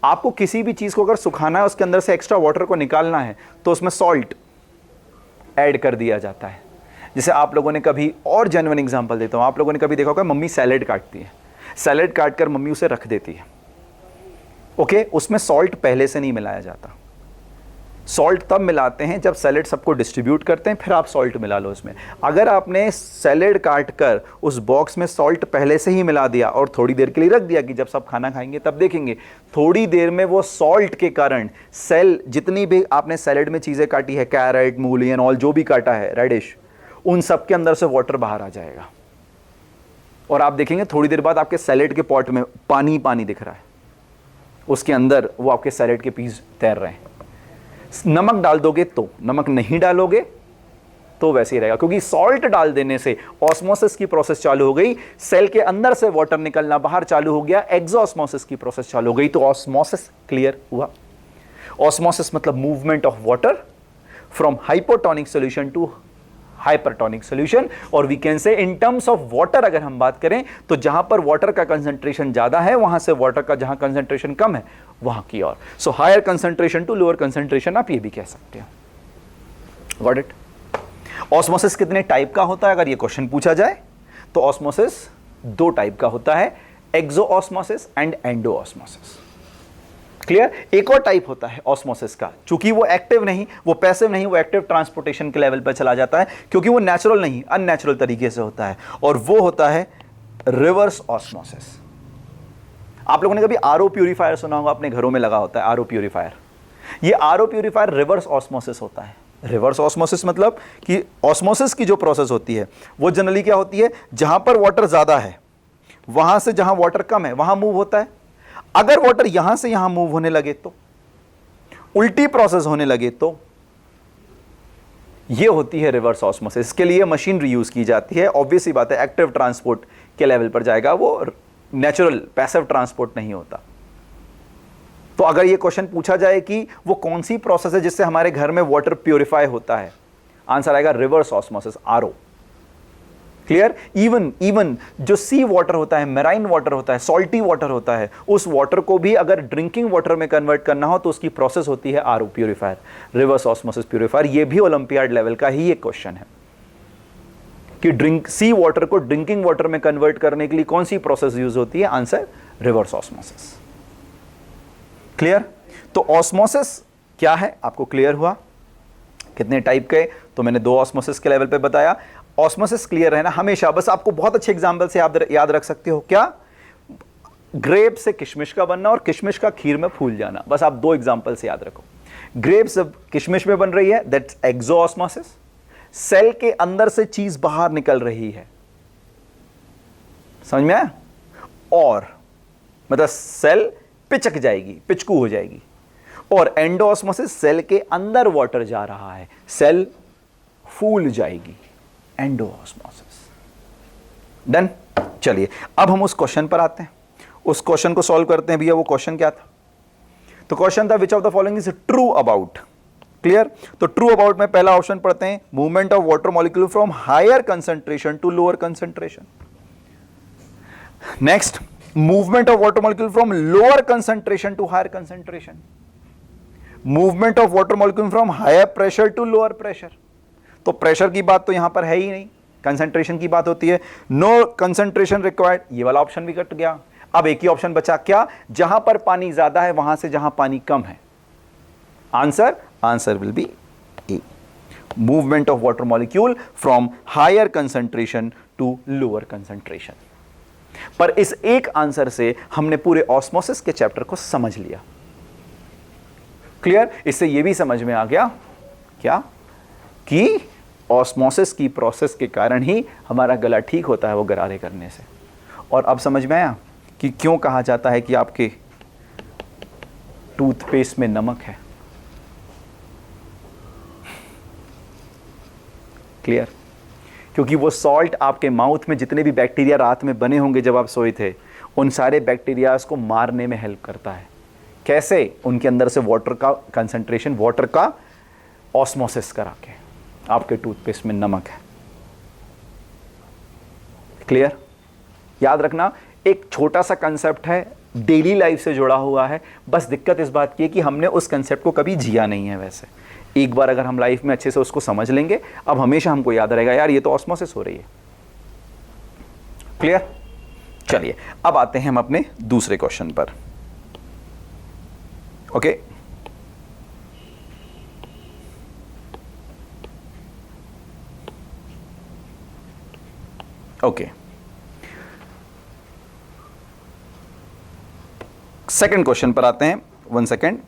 आपको किसी भी चीज को अगर सुखाना है, उसके अंदर से एक्स्ट्रा वाटर को निकालना है तो उसमें सॉल्ट ऐड कर दिया जाता है। जैसे आप लोगों ने कभी, और जेन्युइन एग्जांपल देता हूं, आप लोगों ने कभी देखा होगा मम्मी सैलेड काटती है, सैलेड काट कर मम्मी उसे रख देती है। ओके, उसमें सॉल्ट पहले से नहीं मिलाया जाता। सॉल्ट तब मिलाते हैं जब सैलेड सबको डिस्ट्रीब्यूट करते हैं, फिर आप सॉल्ट मिला लो उसमें। अगर आपने सैलेड काट कर उस बॉक्स में सॉल्ट पहले से ही मिला दिया और थोड़ी देर के लिए रख दिया कि जब सब खाना खाएंगे तब देखेंगे, थोड़ी देर में वो सॉल्ट के कारण सेल, जितनी भी आपने सैलेड में चीज़ें काटी है, कैरेट, मूली एंड ऑल जो भी काटा है, रेडिश, उन सब के अंदर से वाटर बाहर आ जाएगा और आप देखेंगे थोड़ी देर बाद आपके सैलेड के पॉट में पानी पानी दिख रहा है, उसके अंदर वो आपके सैलेड के पीस तैर रहे हैं। नमक डाल दोगे तो, नमक नहीं डालोगे तो वैसे ही रहेगा, क्योंकि सॉल्ट डाल देने से ऑस्मोसिस की प्रोसेस चालू हो गई, सेल के अंदर से वाटर निकलना बाहर चालू हो गया, एक्सोस्मोसिस की प्रोसेस चालू हो गई। तो ऑस्मोसिस क्लियर हुआ? ऑस्मोसिस मतलब movement of water from hypotonic solution to hypertonic solution, और we can say in terms of water अगर हम बात करें तो जहां पर वाटर का कंसंट्रेशन ज्यादा है वहां से वाटर का जहां कंसंट्रेशन कम है वहां की ओर। So higher concentration to lower concentration, आप ये भी कह सकते हैं। Got it? ऑस्मोसिस कितने टाइप का होता है अगर ये क्वेश्चन पूछा जाए तो ऑस्मोसिस दो टाइप का होता है, एक्सोऑस्मोसिस एंड एंडोऑस्मोसिस। क्लियर। एक और टाइप होता है ऑस्मोसिस का, चूंकि वो एक्टिव नहीं, वो पैसिव नहीं, वो एक्टिव ट्रांसपोर्टेशन के लेवल पर चला जाता है, क्योंकि वो नेचुरल नहीं, अननेचुरल तरीके से होता है, और वो होता है रिवर्स ऑस्मोसिस। आप लोगों ने कभी आरओ प्यूरिफायर सुना होगा, अपने घरों में लगा होता है आरओ प्यूरिफायर। ये आरओ प्यूरिफायर रिवर्स ऑस्मोसिस होता है। रिवर्स ऑस्मोसिस मतलब कि ऑस्मोसिस की जो प्रोसेस होती है वो जनरली क्या होती है, जहां पर वाटर ज्यादा है वहां से जहां वाटर कम है वहां मूव होता है। अगर वाटर यहां से यहां मूव होने लगे तो, उल्टी प्रोसेस होने लगे तो, ये होती है रिवर्स ऑस्मोसिस। इसके लिए मशीनरी यूज की जाती है। ऑब्वियस ही बात है, एक्टिव ट्रांसपोर्ट के लेवल पर जाएगा, वो नेचुरल पैसिव ट्रांसपोर्ट नहीं होता। तो अगर ये क्वेश्चन पूछा जाए कि वो कौन सी प्रोसेस है जिससे हमारे घर में वाटर प्यूरिफाई होता है, आंसर आएगा reverse osmosis, RO. Clear. Even जो सी वाटर होता है, मेराइन वाटर होता है, सॉल्टी वाटर होता है, उस वाटर को भी अगर ड्रिंकिंग वाटर में कन्वर्ट करना हो तो उसकी प्रोसेस होती है RO purifier, reverse osmosis purifier. ये भी ओलंपियाड लेवल का ही एक क्वेश्चन है कि सी वाटर को ड्रिंकिंग वाटर में कन्वर्ट करने के लिए कौन सी प्रोसेस यूज होती है, आंसर रिवर्स ऑस्मोसिस। क्लियर। तो ऑस्मोसिस क्या है आपको क्लियर हुआ। कितने टाइप के, तो मैंने 2 ऑस्मोसिस के लेवल पे बताया। ऑस्मोसिस क्लियर है ना हमेशा। बस आपको बहुत अच्छे एग्जांपल से याद रख सकते हो, क्या, ग्रेप से किशमिश का बनना और किशमिश का खीर में फूल जाना। बस आप 2 एग्जांपल से याद रखो। ग्रेप से किशमिश में बन रही है, दैट्स एक्सोऑस्मोसिस। सेल के अंदर से चीज बाहर निकल रही है, समझ में आया। और मतलब सेल पिचक जाएगी, पिचकू हो जाएगी। और एंडोऑस्मोसिस, सेल के अंदर वाटर जा रहा है, सेल फूल जाएगी, एंडोऑस्मोसिस। डन। चलिए अब हम उस क्वेश्चन पर आते हैं, उस क्वेश्चन को सॉल्व करते हैं। भैया वो क्वेश्चन क्या था, तो क्वेश्चन था which of the following is true about. Clear. तो ट्रू अबाउट में पहला ऑप्शन पढ़ते हैं, movement of water molecule from higher concentration to lower concentration. Next, movement of water molecule from lower concentration to higher concentration, movement of water molecule from higher pressure to lower pressure। तो pressure की बात तो यहां पर है ही नहीं, concentration की बात होती है। नो कंसंट्रेशन रिक्वायर्ड, ये वाला ऑप्शन भी कट गया। अब एक ही ऑप्शन बचा, क्या, जहां पर पानी ज्यादा है वहां से जहां पानी कम है। Answer will be A, movement of water molecule from higher concentration to lower concentration. पर इस एक आंसर से हमने पूरे ऑस्मोसिस के चैप्टर को समझ लिया। क्लियर। इससे यह भी समझ में आ गया क्या, कि ऑस्मोसिस की प्रोसेस के कारण ही हमारा गला ठीक होता है वो गरारे करने से। और अब समझ में आया कि क्यों कहा जाता है कि आपके टूथपेस्ट में नमक है। क्लियर। क्योंकि वो सॉल्ट आपके माउथ में जितने भी बैक्टीरिया रात में बने होंगे जब आप सोए थे, उन सारे बैक्टीरियाज को मारने में हेल्प करता है। कैसे, उनके अंदर से वाटर का कंसंट्रेशन, वाटर का ऑस्मोसिस करा के आपके टूथपेस्ट में नमक है। क्लियर। याद रखना, एक छोटा सा कंसेप्ट है, डेली लाइफ से जुड़ा हुआ है। बस दिक्कत इस बात की है कि हमने उस कंसेप्ट को कभी जिया नहीं है। वैसे एक बार अगर हम लाइफ में अच्छे से उसको समझ लेंगे, अब हमेशा हमको याद रहेगा, यार ये तो ऑस्मोसिस हो रही है। क्लियर। चलिए अब आते हैं हम अपने दूसरे क्वेश्चन पर। ओके, ओके, सेकंड क्वेश्चन पर आते हैं। 1 सेकेंड,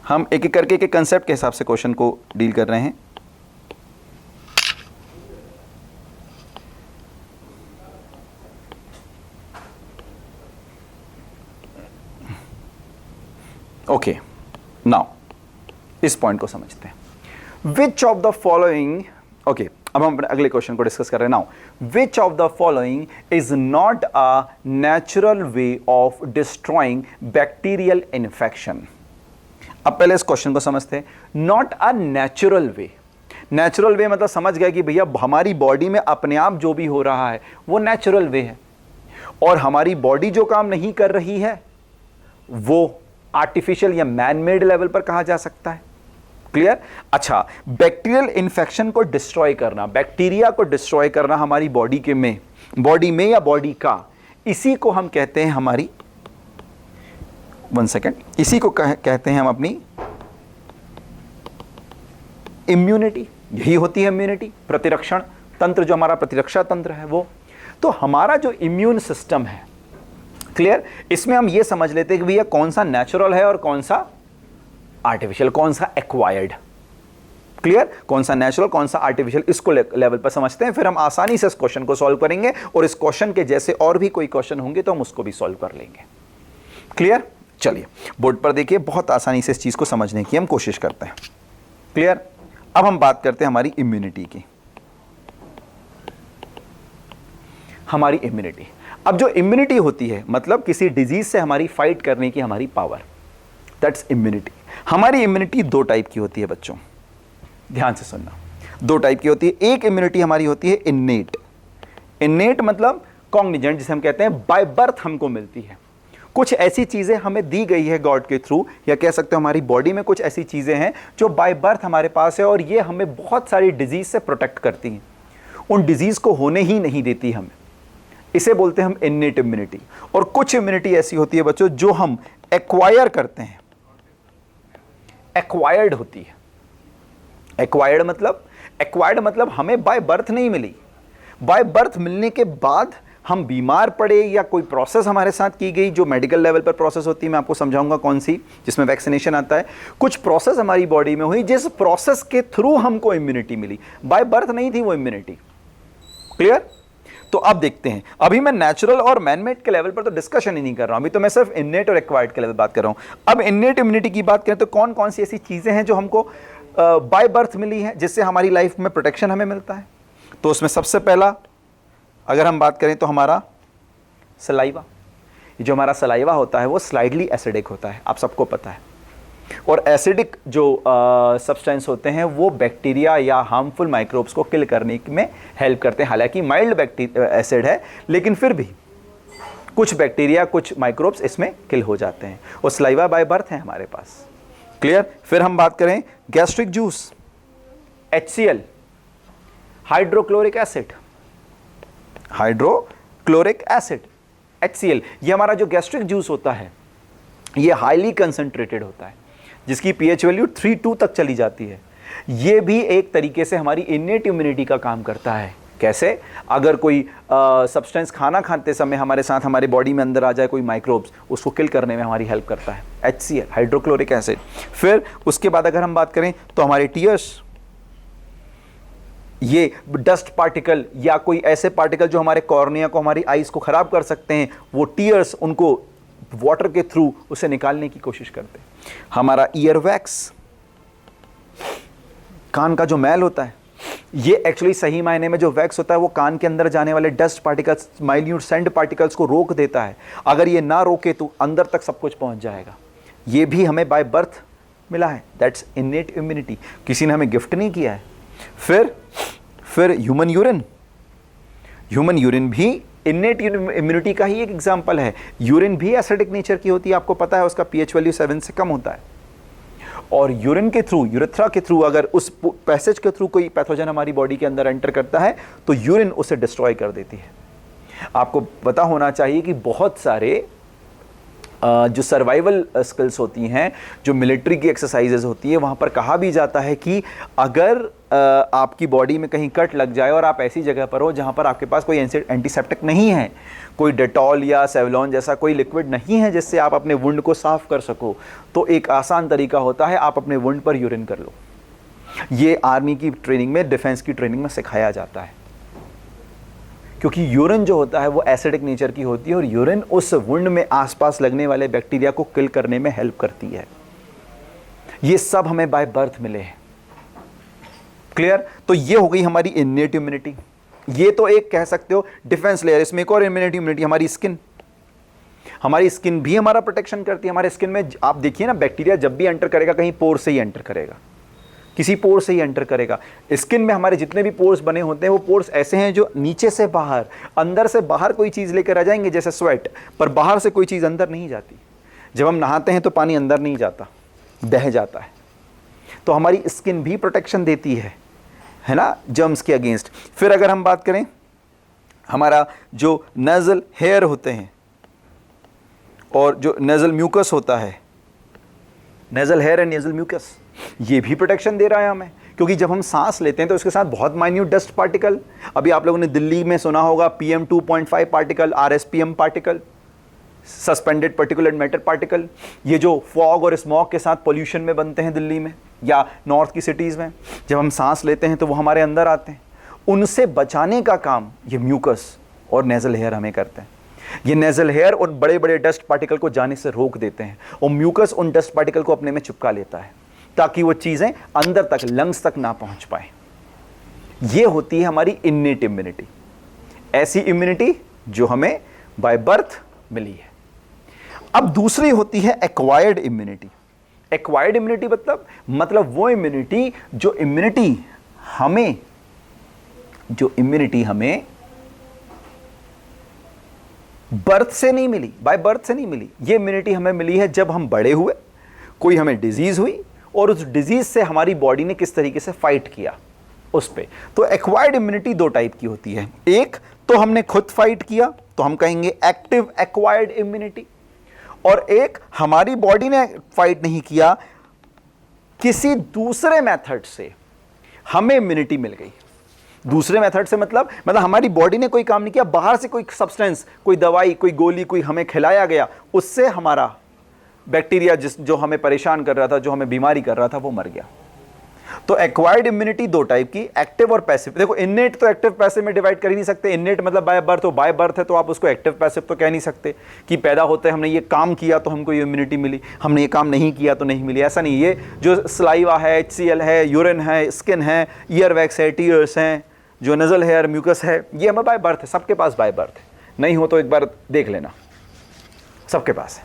हम एक एक करके एक कंसेप्ट के हिसाब से क्वेश्चन को डील कर रहे हैं। ओके, नाउ इस पॉइंट को समझते हैं। विच ऑफ द फॉलोइंग, ओके, अब हम अगले क्वेश्चन को डिस्कस कर रहे हैं। Now which of the following is not a natural way of destroying bacterial infection. अब पहले इस क्वेश्चन को समझते हैं। Not a natural way, natural way मतलब समझ गए कि भैया हमारी बॉडी में अपने आप जो भी हो रहा है वो नेचुरल वे है, और हमारी बॉडी जो काम नहीं कर रही है वो आर्टिफिशियल या मैन मेड लेवल पर कहा जा सकता है। क्लियर। अच्छा, बैक्टीरियल इन्फेक्शन को डिस्ट्रॉय करना, बैक्टीरिया को डिस्ट्रॉय करना हमारी बॉडी के में, बॉडी में या बॉडी का, इसी को हम कहते हैं हमारी 1 सेकेंड, इसी को कहते हैं हम अपनी इम्यूनिटी। यही होती है इम्यूनिटी, प्रतिरक्षण तंत्र, जो हमारा प्रतिरक्षा तंत्र है वो। तो हमारा जो इम्यून सिस्टम है, क्लियर, इसमें हम ये समझ लेते हैं कि भैया कौन सा नेचुरल है और कौन सा आर्टिफिशियल, कौन सा एक्वायर्ड। क्लियर, कौन सा नेचुरल कौन सा आर्टिफिशियल, इसको लेवल पर समझते हैं, फिर हम आसानी से इस क्वेश्चन को सॉल्व करेंगे और इस क्वेश्चन के जैसे और भी कोई क्वेश्चन होंगे तो हम उसको भी सॉल्व कर लेंगे। क्लियर, चलिए बोर्ड पर देखिए, बहुत आसानी से इस चीज को समझने की हम कोशिश करते हैं। क्लियर, अब हम बात करते हैं हमारी इम्यूनिटी की। हमारी इम्यूनिटी, अब जो इम्यूनिटी होती है मतलब किसी डिजीज से हमारी फाइट करने की हमारी पावर, दैट्स इम्यूनिटी। हमारी इम्यूनिटी 2 टाइप की होती है बच्चों, ध्यान से सुनना, 2 टाइप की होती है। एक इम्यूनिटी हमारी होती है इन्नेट। इन्नेट मतलब कॉग्निजेंट, जिसे हम कहते हैं बाय बर्थ हमको मिलती है। कुछ ऐसी चीजें हमें दी गई है गॉड के थ्रू, या कह सकते हो हमारी बॉडी में कुछ ऐसी चीजें हैं जो बाय बर्थ हमारे पास है और ये हमें बहुत सारी डिजीज से प्रोटेक्ट करती हैं, उन डिजीज को होने ही नहीं देती हमें। इसे बोलते हैं हम इन्नेट इम्यूनिटी। और कुछ इम्यूनिटी ऐसी होती है बच्चों जो हम एक्वायर करते हैं, एक्वायर्ड होती है। एक्वायर्ड मतलब हमें बाय बर्थ नहीं मिली, बाय बर्थ मिलने के बाद हम बीमार पड़े या कोई प्रोसेस हमारे साथ की गई, जो मेडिकल लेवल पर प्रोसेस होती है, मैं आपको समझाऊंगा कौन सी, जिसमें वैक्सीनेशन आता है। कुछ प्रोसेस हमारी बॉडी में हुई जिस प्रोसेस के थ्रू हमको इम्यूनिटी मिली, बाय बर्थ नहीं थी वो इम्यूनिटी। क्लियर, तो अब देखते हैं, अभी मैं नेचुरल और मैनमेड के लेवल पर तो डिस्कशन ही नहीं कर रहा हूं, अभी तो मैं सिर्फ इन्नेट और एक्वायर्ड के लेवल बात कर रहा हूं। अब इन्नेट इम्यूनिटी की बात करें तो कौन कौन सी ऐसी चीजें हैं जो हमको बाय बर्थ मिली है, जिससे हमारी लाइफ में प्रोटेक्शन हमें मिलता है। तो उसमें सबसे पहला अगर हम बात करें तो हमारा सलाइवा। जो हमारा सलाइवा होता है वो स्लाइडली एसिडिक होता है, आप सबको पता है। और एसिडिक जो सब्सटेंस होते हैं वो बैक्टीरिया या हार्मफुल माइक्रोब्स को किल करने में हेल्प करते हैं। हालांकि माइल्ड एसिड है लेकिन फिर भी कुछ बैक्टीरिया कुछ माइक्रोब्स इसमें किल हो जाते हैं, और सलाइवा बाय बर्थ है हमारे पास। क्लियर, फिर हम बात करें gastric juice, HCl, hydrochloric acid, HCl, ये हमारा जो गैस्ट्रिक जूस होता है ये हाईली कंसंट्रेटेड होता है, जिसकी pH वैल्यू 3.2 तक चली जाती है। ये भी एक तरीके से हमारी इन्नेट इम्यूनिटी का काम करता है। कैसे, अगर कोई सब्सटेंस खाना खाते समय हमारे साथ हमारे बॉडी में अंदर आ जाए कोई माइक्रोब्स, उसको किल करने में हमारी हेल्प करता है HCl, हाइड्रोक्लोरिक एसिड। फिर उसके बाद अगर हम बात करें तो हमारे टीयर्स, ये डस्ट पार्टिकल या कोई ऐसे पार्टिकल जो हमारे कॉर्निया को, हमारी आईज को खराब कर सकते हैं, वो टीयर्स उनको वाटर के थ्रू उसे निकालने की कोशिश करते हैं। हमारा ईयर वैक्स, कान का जो मैल होता है, ये एक्चुअली सही मायने में जो वैक्स होता है वो कान के अंदर जाने वाले dust particles, minute sand particles को रोक देता है। अगर ये ना रोके तो अंदर तक सब कुछ पहुंच जाएगा। ये भी हमें बाय बर्थ मिला है, दैट्स इन्नेट इम्यूनिटी, किसी ने हमें गिफ्ट नहीं किया है। फिर ह्यूमन यूरिन भी इन्नेट इम्यूनिटी का ही एक एग्जाम्पल है। यूरिन भी एसिडिक नेचर की होती है, आपको पता है, उसका pH वैल्यू 7 से कम होता है। और यूरिन के थ्रू, यूरेथ्रा के थ्रू, अगर उस पैसेज के थ्रू कोई पैथोजन हमारी बॉडी के अंदर एंटर करता है तो यूरिन उसे डिस्ट्रॉय कर देती है। आपको पता होना चाहिए कि बहुत सारे जो सर्वाइवल स्किल्स होती हैं, जो मिलिट्री की एक्सरसाइजेज होती है, वहाँ पर कहा भी जाता है कि अगर आपकी बॉडी में कहीं कट लग जाए और आप ऐसी जगह पर हो जहाँ पर आपके पास कोई एंटीसेप्टिक नहीं है, कोई डेटॉल या सेवलॉन जैसा कोई लिक्विड नहीं है जिससे आप अपने वुंड को साफ कर सको, तो एक आसान तरीका होता है आप अपने वुंड पर यूरिन कर लो। ये आर्मी की ट्रेनिंग में, डिफेंस की ट्रेनिंग में सिखाया जाता है, क्योंकि यूरिन जो होता है वो एसिडिक नेचर की होती है और यूरिन उस वुंड में आसपास लगने वाले बैक्टीरिया को किल करने में हेल्प करती है। ये सब हमें बाय बर्थ मिले हैं। क्लियर, तो ये हो गई हमारी इन्नेट इम्यूनिटी। ये तो एक कह सकते हो डिफेंस लेयर। इसमें एक और इम्यूनिटी हमारी स्किन। हमारी स्किन भी हमारा प्रोटेक्शन करती है। हमारे स्किन में आप देखिए ना, बैक्टीरिया जब भी एंटर करेगा कहीं पोर से ही एंटर करेगा, किसी पोर से ही एंटर करेगा। स्किन में हमारे जितने भी पोर्स बने होते हैं वो पोर्स ऐसे हैं जो नीचे से बाहर, अंदर से बाहर कोई चीज़ लेकर आ जाएंगे, जैसे स्वेट, पर बाहर से कोई चीज़ अंदर नहीं जाती। जब हम नहाते हैं तो पानी अंदर नहीं जाता, बह जाता है। तो हमारी स्किन भी प्रोटेक्शन देती है ना, जर्म्स के अगेंस्ट। फिर अगर हम बात करें, हमारा जो नेज़ल हेयर होते हैं और जो नेजल म्यूकस होता है, nasal hair and nasal mucus, ये भी प्रोटेक्शन दे रहा है हमें, क्योंकि जब हम सांस लेते हैं तो उसके साथ बहुत माइन्यूट डस्ट पार्टिकल, अभी आप लोगों ने दिल्ली में सुना होगा PM 2.5 particle, RSPM particle, suspended particulate matter particle, ये जो फॉग और स्मॉग के साथ पोल्यूशन में बनते हैं दिल्ली में या नॉर्थ की सिटीज़ में, जब हम सांस लेते हैं तो वो हमारे अंदर आते हैं, उनसे बचाने का काम ये म्यूकस और नेजल हेयर हमें करते हैं। ये नेजल हेयर उन बड़े बड़े डस्ट पार्टिकल को जाने से रोक देते हैं और म्यूकस उन डस्ट पार्टिकल को अपने में चिपका लेता है ताकि वो चीज़ें अंदर तक, लंग्स तक ना पहुंच पाए। ये होती है हमारी इन्नेट इम्यूनिटी, ऐसी इम्यूनिटी जो हमें बाय बर्थ मिली है। अब दूसरी होती है एक्वायर्ड इम्यूनिटी। एक्वायर्ड इम्यूनिटी मतलब वो इम्यूनिटी जो इम्यूनिटी हमें बर्थ से नहीं मिली, बाय बर्थ से नहीं मिली। ये इम्यूनिटी हमें मिली है जब हम बड़े हुए, कोई हमें डिजीज हुई और उस डिजीज से हमारी बॉडी ने किस तरीके से फाइट किया उस पे। तो एक्वायर्ड इम्यूनिटी दो टाइप की होती है, एक तो हमने खुद फाइट किया तो हम कहेंगे एक्टिव एक्वायर्ड इम्यूनिटी, और एक हमारी बॉडी ने फाइट नहीं किया, किसी दूसरे मेथड से हमें इम्यूनिटी मिल गई। दूसरे मेथड से मतलब हमारी बॉडी ने कोई काम नहीं किया, बाहर से कोई सब्सटेंस, कोई दवाई, कोई गोली, कोई हमें खिलाया गया, उससे हमारा बैक्टीरिया जो हमें परेशान कर रहा था, जो हमें बीमारी कर रहा था, वो मर गया। तो एक्वायर्ड इम्यूनिटी दो टाइप की, एक्टिव और पैसिव। देखो इन्नेट तो एक्टिव पैसिव में डिवाइड कर ही नहीं सकते। इन्नेट मतलब बाय बर्थ, हो बाय बर्थ है तो आप उसको एक्टिव पैसिव तो कह नहीं सकते कि पैदा होते हमने ये काम किया तो हमको ये इम्यूनिटी मिली, हमने ये काम नहीं किया तो नहीं मिली, ऐसा नहीं। ये जो सलाइवा है, HCl है, यूरिन है, स्किन है, ईयर वैक्स है, टीयर्स हैं, जो नजल हेयर, म्यूकस है, ये हमें बाय बर्थ है, सबके पास बाय बर्थ है। नहीं हो तो एक बार देख लेना, सबके पास है।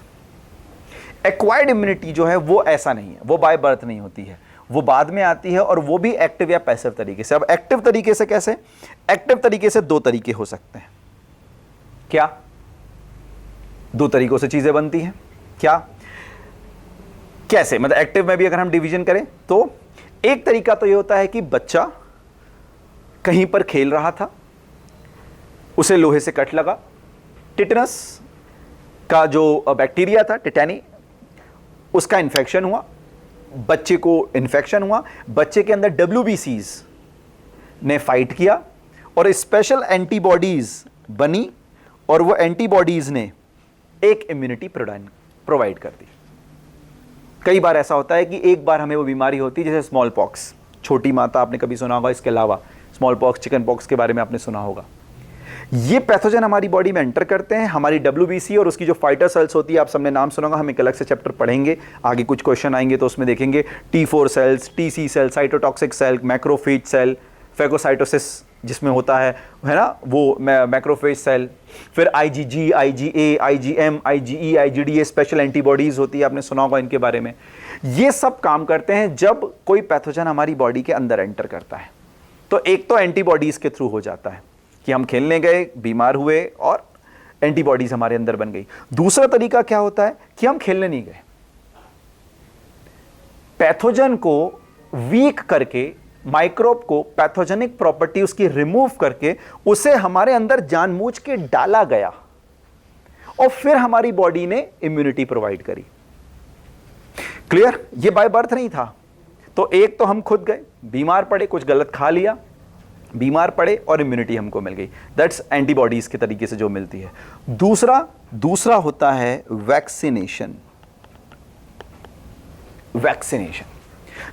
एक्वायर्ड इम्यूनिटी जो है वो ऐसा नहीं है, वो बाय बर्थ नहीं होती है, वो बाद में आती है, और वो भी एक्टिव या पैसिव तरीके से। अब एक्टिव तरीके से कैसे? एक्टिव तरीके से दो तरीके हो सकते हैं। क्या? दो तरीकों से चीजें बनती हैं। क्या? कैसे? मतलब एक्टिव में भी अगर हम डिवीजन करें तो एक तरीका तो ये होता है कि बच्चा कहीं पर खेल रहा था, उसे लोहे से कट लगा, टिटेनस का जो बैक्टीरिया था, टिटेनी, उसका इन्फेक्शन हुआ, बच्चे को इन्फेक्शन हुआ, बच्चे के अंदर WBCs ने फाइट किया और स्पेशल एंटीबॉडीज बनी, और वो एंटीबॉडीज ने एक इम्यूनिटी प्रोवाइड कर दी। कई बार ऐसा होता है कि एक बार हमें वो बीमारी होती है, जैसे स्मॉल पॉक्स, छोटी माता आपने कभी सुना होगा, इसके अलावा स्मॉल पॉक्स, चिकन पॉक्स के बारे में आपने सुना होगा। ये पैथोजन हमारी बॉडी में एंटर करते हैं, हमारी WBC और उसकी जो फाइटर सेल्स होती है, आप सबने नाम सुना होगा, हम एक अलग से चैप्टर पढ़ेंगे, आगे कुछ क्वेश्चन आएंगे तो उसमें देखेंगे। T4 cells, TC cell, cytotoxic cell, macrophage cell, phagocytosis जिसमें होता है ना, वो मैक्रोफेज सेल, फिर IgG, IgA, IgM, IgE, IgDA special antibodies होती है, आपने सुना होगा इनके बारे में। ये सब काम करते हैं जब कोई पैथोजन हमारी बॉडी के अंदर एंटर करता है। तो एक तो एंटीबॉडीज के थ्रू हो जाता है कि हम खेलने गए, बीमार हुए और एंटीबॉडीज हमारे अंदर बन गई। दूसरा तरीका क्या होता है कि हम खेलने नहीं गए, पैथोजन को वीक करके, माइक्रोब को पैथोजेनिक प्रॉपर्टी उसकी रिमूव करके उसे हमारे अंदर जानबूझ के डाला गया और फिर हमारी बॉडी ने इम्यूनिटी प्रोवाइड करी। क्लियर? ये बाय बर्थ नहीं था। तो एक तो हम खुद गए, बीमार पड़े, कुछ गलत खा लिया, बीमार पड़े और इम्यूनिटी हमको मिल गई, दैट्स एंटीबॉडीज के तरीके से जो मिलती है। दूसरा होता है वैक्सीनेशन।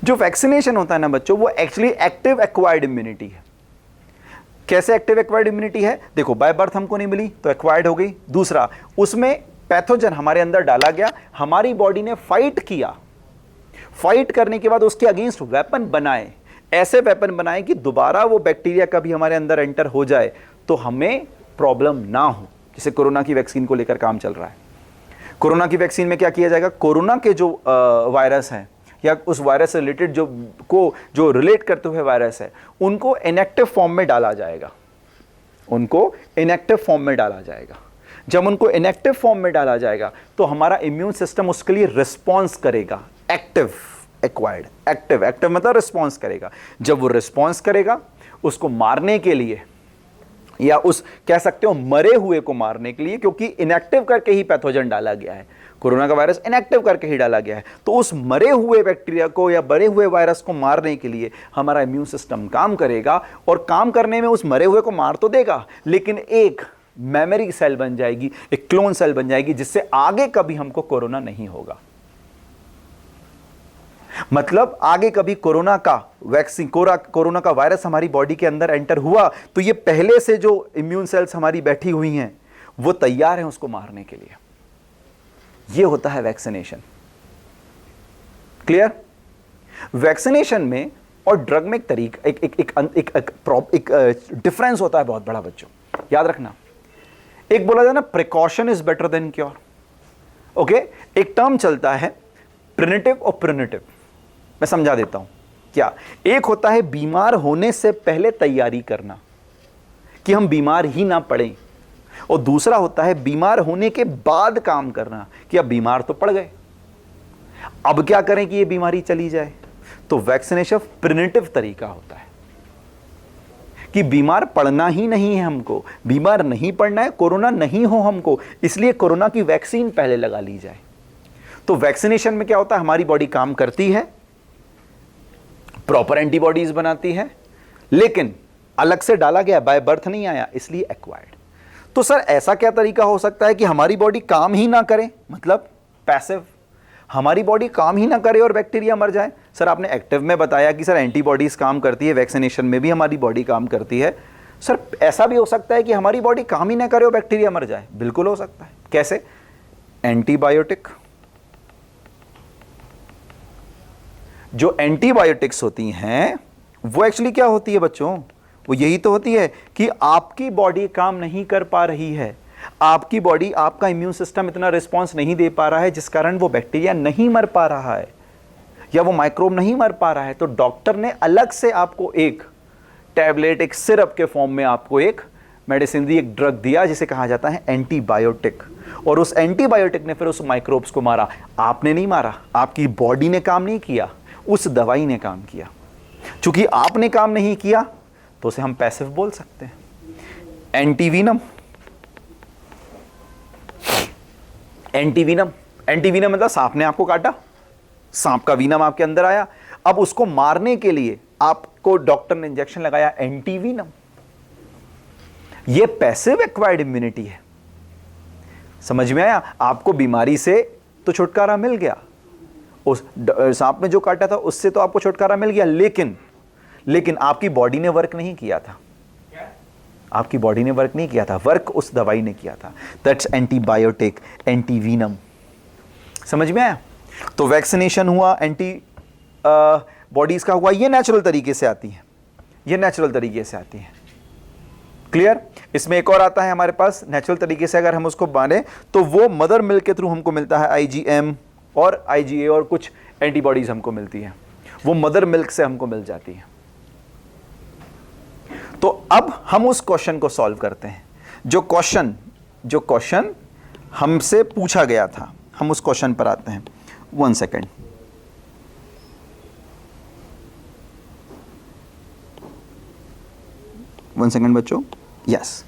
जो वैक्सीनेशन होता है ना बच्चों, वो एक्चुअली एक्टिव एक्वायर्ड इम्यूनिटी है। कैसे एक्टिव एक्वायर्ड इम्यूनिटी है? देखो, बाय बर्थ हमको नहीं मिली तो एक्वायर्ड हो गई। दूसरा, उसमें पैथोजन हमारे अंदर डाला गया, हमारी बॉडी ने फाइट किया, फाइट करने के बाद उसके अगेंस्ट वेपन बनाए, ऐसे वेपन बनाए कि दोबारा वो बैक्टीरिया कभी हमारे अंदर एंटर हो जाए तो हमें प्रॉब्लम ना हो। जैसे कोरोना की वैक्सीन को लेकर काम चल रहा है। कोरोना की वैक्सीन में क्या किया जाएगा? कोरोना के जो वायरस हैं या उस वायरस से रिलेटेड जो रिलेट करते हुए वायरस है, उनको इनएक्टिव फॉर्म में डाला जाएगा। जब उनको इनएक्टिव फॉर्म में डाला जाएगा तो हमारा इम्यून सिस्टम उसके लिए रिस्पॉन्स करेगा। एक्टिव मतलब रिस्पॉन्स करेगा। जब वो रिस्पॉन्स करेगा, उसको मारने के लिए या उस कह सकते हो मरे हुए को मारने के लिए, क्योंकि इनएक्टिव करके ही पैथोजन डाला गया है, कोरोना का वायरस इनएक्टिव करके ही डाला गया है, तो उस मरे हुए बैक्टीरिया को या मरे हुए वायरस को मारने के लिए हमारा इम्यून सिस्टम काम करेगा, और काम करने में उस मरे हुए को मार तो देगा, लेकिन एक मेमोरी सेल बन जाएगी, एक क्लोन सेल बन जाएगी, जिससे आगे कभी हमको कोरोना नहीं होगा। मतलब आगे कभी कोरोना का वैक्सीन, कोरोना का वायरस हमारी बॉडी के अंदर एंटर हुआ तो ये पहले से जो इम्यून सेल्स हमारी बैठी हुई हैं वो तैयार हैं उसको मारने के लिए। ये होता है वैक्सीनेशन। क्लियर? वैक्सीनेशन में और ड्रग में एक तरीका, एक डिफरेंस होता है बहुत बड़ा बच्चों, याद रखना। एक बोला जाए ना, precaution is better than cure. Okay, एक टर्म चलता है प्रिवेंटिव और प्रिवेंटिव, मैं समझा देता हूं क्या। एक होता है बीमार होने से पहले तैयारी करना कि हम बीमार ही ना पड़ें, और दूसरा होता है बीमार होने के बाद काम करना कि अब बीमार तो पड़ गए, अब क्या करें कि ये बीमारी चली जाए। तो वैक्सीनेशन प्रिवेंटिव तरीका होता है कि बीमार पड़ना ही नहीं है हमको, बीमार नहीं पड़ना है, कोरोना नहीं हो हमको, इसलिए कोरोना की वैक्सीन पहले लगा ली जाए। तो वैक्सीनेशन में क्या होता है, हमारी बॉडी काम करती है, प्रॉपर एंटीबॉडीज बनाती है, लेकिन अलग से डाला गया, बाय बर्थ नहीं आया, इसलिए एक्वायर्ड। तो सर ऐसा क्या तरीका हो सकता है कि हमारी बॉडी काम ही ना करे, मतलब पैसिव, हमारी बॉडी काम ही ना करे और बैक्टीरिया मर जाए। सर आपने एक्टिव में बताया कि सर एंटीबॉडीज काम करती है, वैक्सीनेशन में भी हमारी बॉडी काम करती है। सर ऐसा भी हो सकता है कि हमारी बॉडी काम ही ना करे और बैक्टीरिया मर जाए? बिल्कुल हो सकता है। कैसे? एंटीबायोटिक, जो एंटीबायोटिक्स होती हैं वो एक्चुअली क्या होती है बच्चों, वो यही तो होती है कि आपकी बॉडी काम नहीं कर पा रही है, आपकी बॉडी, आपका इम्यून सिस्टम इतना रिस्पांस नहीं दे पा रहा है, जिस कारण वो बैक्टीरिया नहीं मर पा रहा है या वो माइक्रोब नहीं मर पा रहा है। तो डॉक्टर ने अलग से आपको एक टैबलेट, एक सिरप के फॉर्म में आपको एक मेडिसिन दी, एक ड्रग दिया, जिसे कहा जाता है एंटीबायोटिक, और उस एंटीबायोटिक ने फिर उस माइक्रोब्स को मारा। आपने नहीं मारा, आपकी बॉडी ने काम नहीं किया, उस दवाई ने काम किया। चूंकि आपने काम नहीं किया तो उसे हम पैसिव बोल सकते हैं। एंटीवीनम, एंटीवीनम, एंटीवीनम मतलब सांप ने आपको काटा, सांप का वीनम आपके अंदर आया, अब उसको मारने के लिए आपको डॉक्टर ने इंजेक्शन लगाया एंटीवीनम। यह पैसिव एक्वायर्ड इम्यूनिटी है। समझ में आया? आपको बीमारी से तो छुटकारा मिल गया, उस सांप ने जो काटा था उससे तो आपको छुटकारा मिल गया, लेकिन आपकी बॉडी ने वर्क नहीं किया था, आपकी बॉडी ने वर्क नहीं किया था, वर्क उस दवाई ने किया था। That's antibiotic, antivenom. समझ में आया? तो वैक्सीनेशन हुआ, एंटी बॉडीज का हुआ, ये नेचुरल तरीके से आती है, ये नेचुरल तरीके से आती है। क्लियर? इसमें एक और आता है हमारे पास नेचुरल तरीके से, अगर हम उसको माने तो वो मदर मिल्क के थ्रू हमको मिलता है, आईजीएम और आईजीए और कुछ एंटीबॉडीज हमको मिलती है, वो मदर मिल्क से हमको मिल जाती है। तो अब हम उस क्वेश्चन को सॉल्व करते हैं, जो क्वेश्चन हमसे पूछा गया था, हम उस क्वेश्चन पर आते हैं। 1 सेकेंड, बच्चों। यस,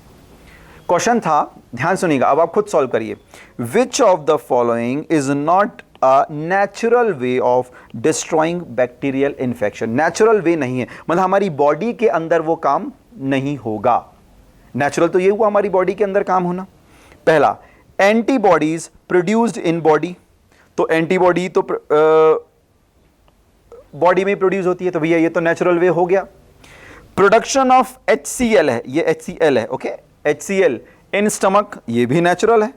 क्वेश्चन था, ध्यान सुनिएगा, अब आप खुद सॉल्व करिए। विच of the following is not a natural way of destroying bacterial infection. Natural way नहीं है, मतलब हमारी बॉडी के अंदर वो काम नहीं होगा। नेचुरल तो ये हुआ हमारी बॉडी के अंदर काम होना। पहला, एंटीबॉडीज प्रोड्यूस्ड इन बॉडी, तो एंटीबॉडी तो बॉडी में प्रोड्यूस होती है, तो भैया ये तो नेचुरल वे हो गया। प्रोडक्शन ऑफ HCl है, ये HCl है, ओके, HCl इन स्टमक, ये भी नेचुरल है,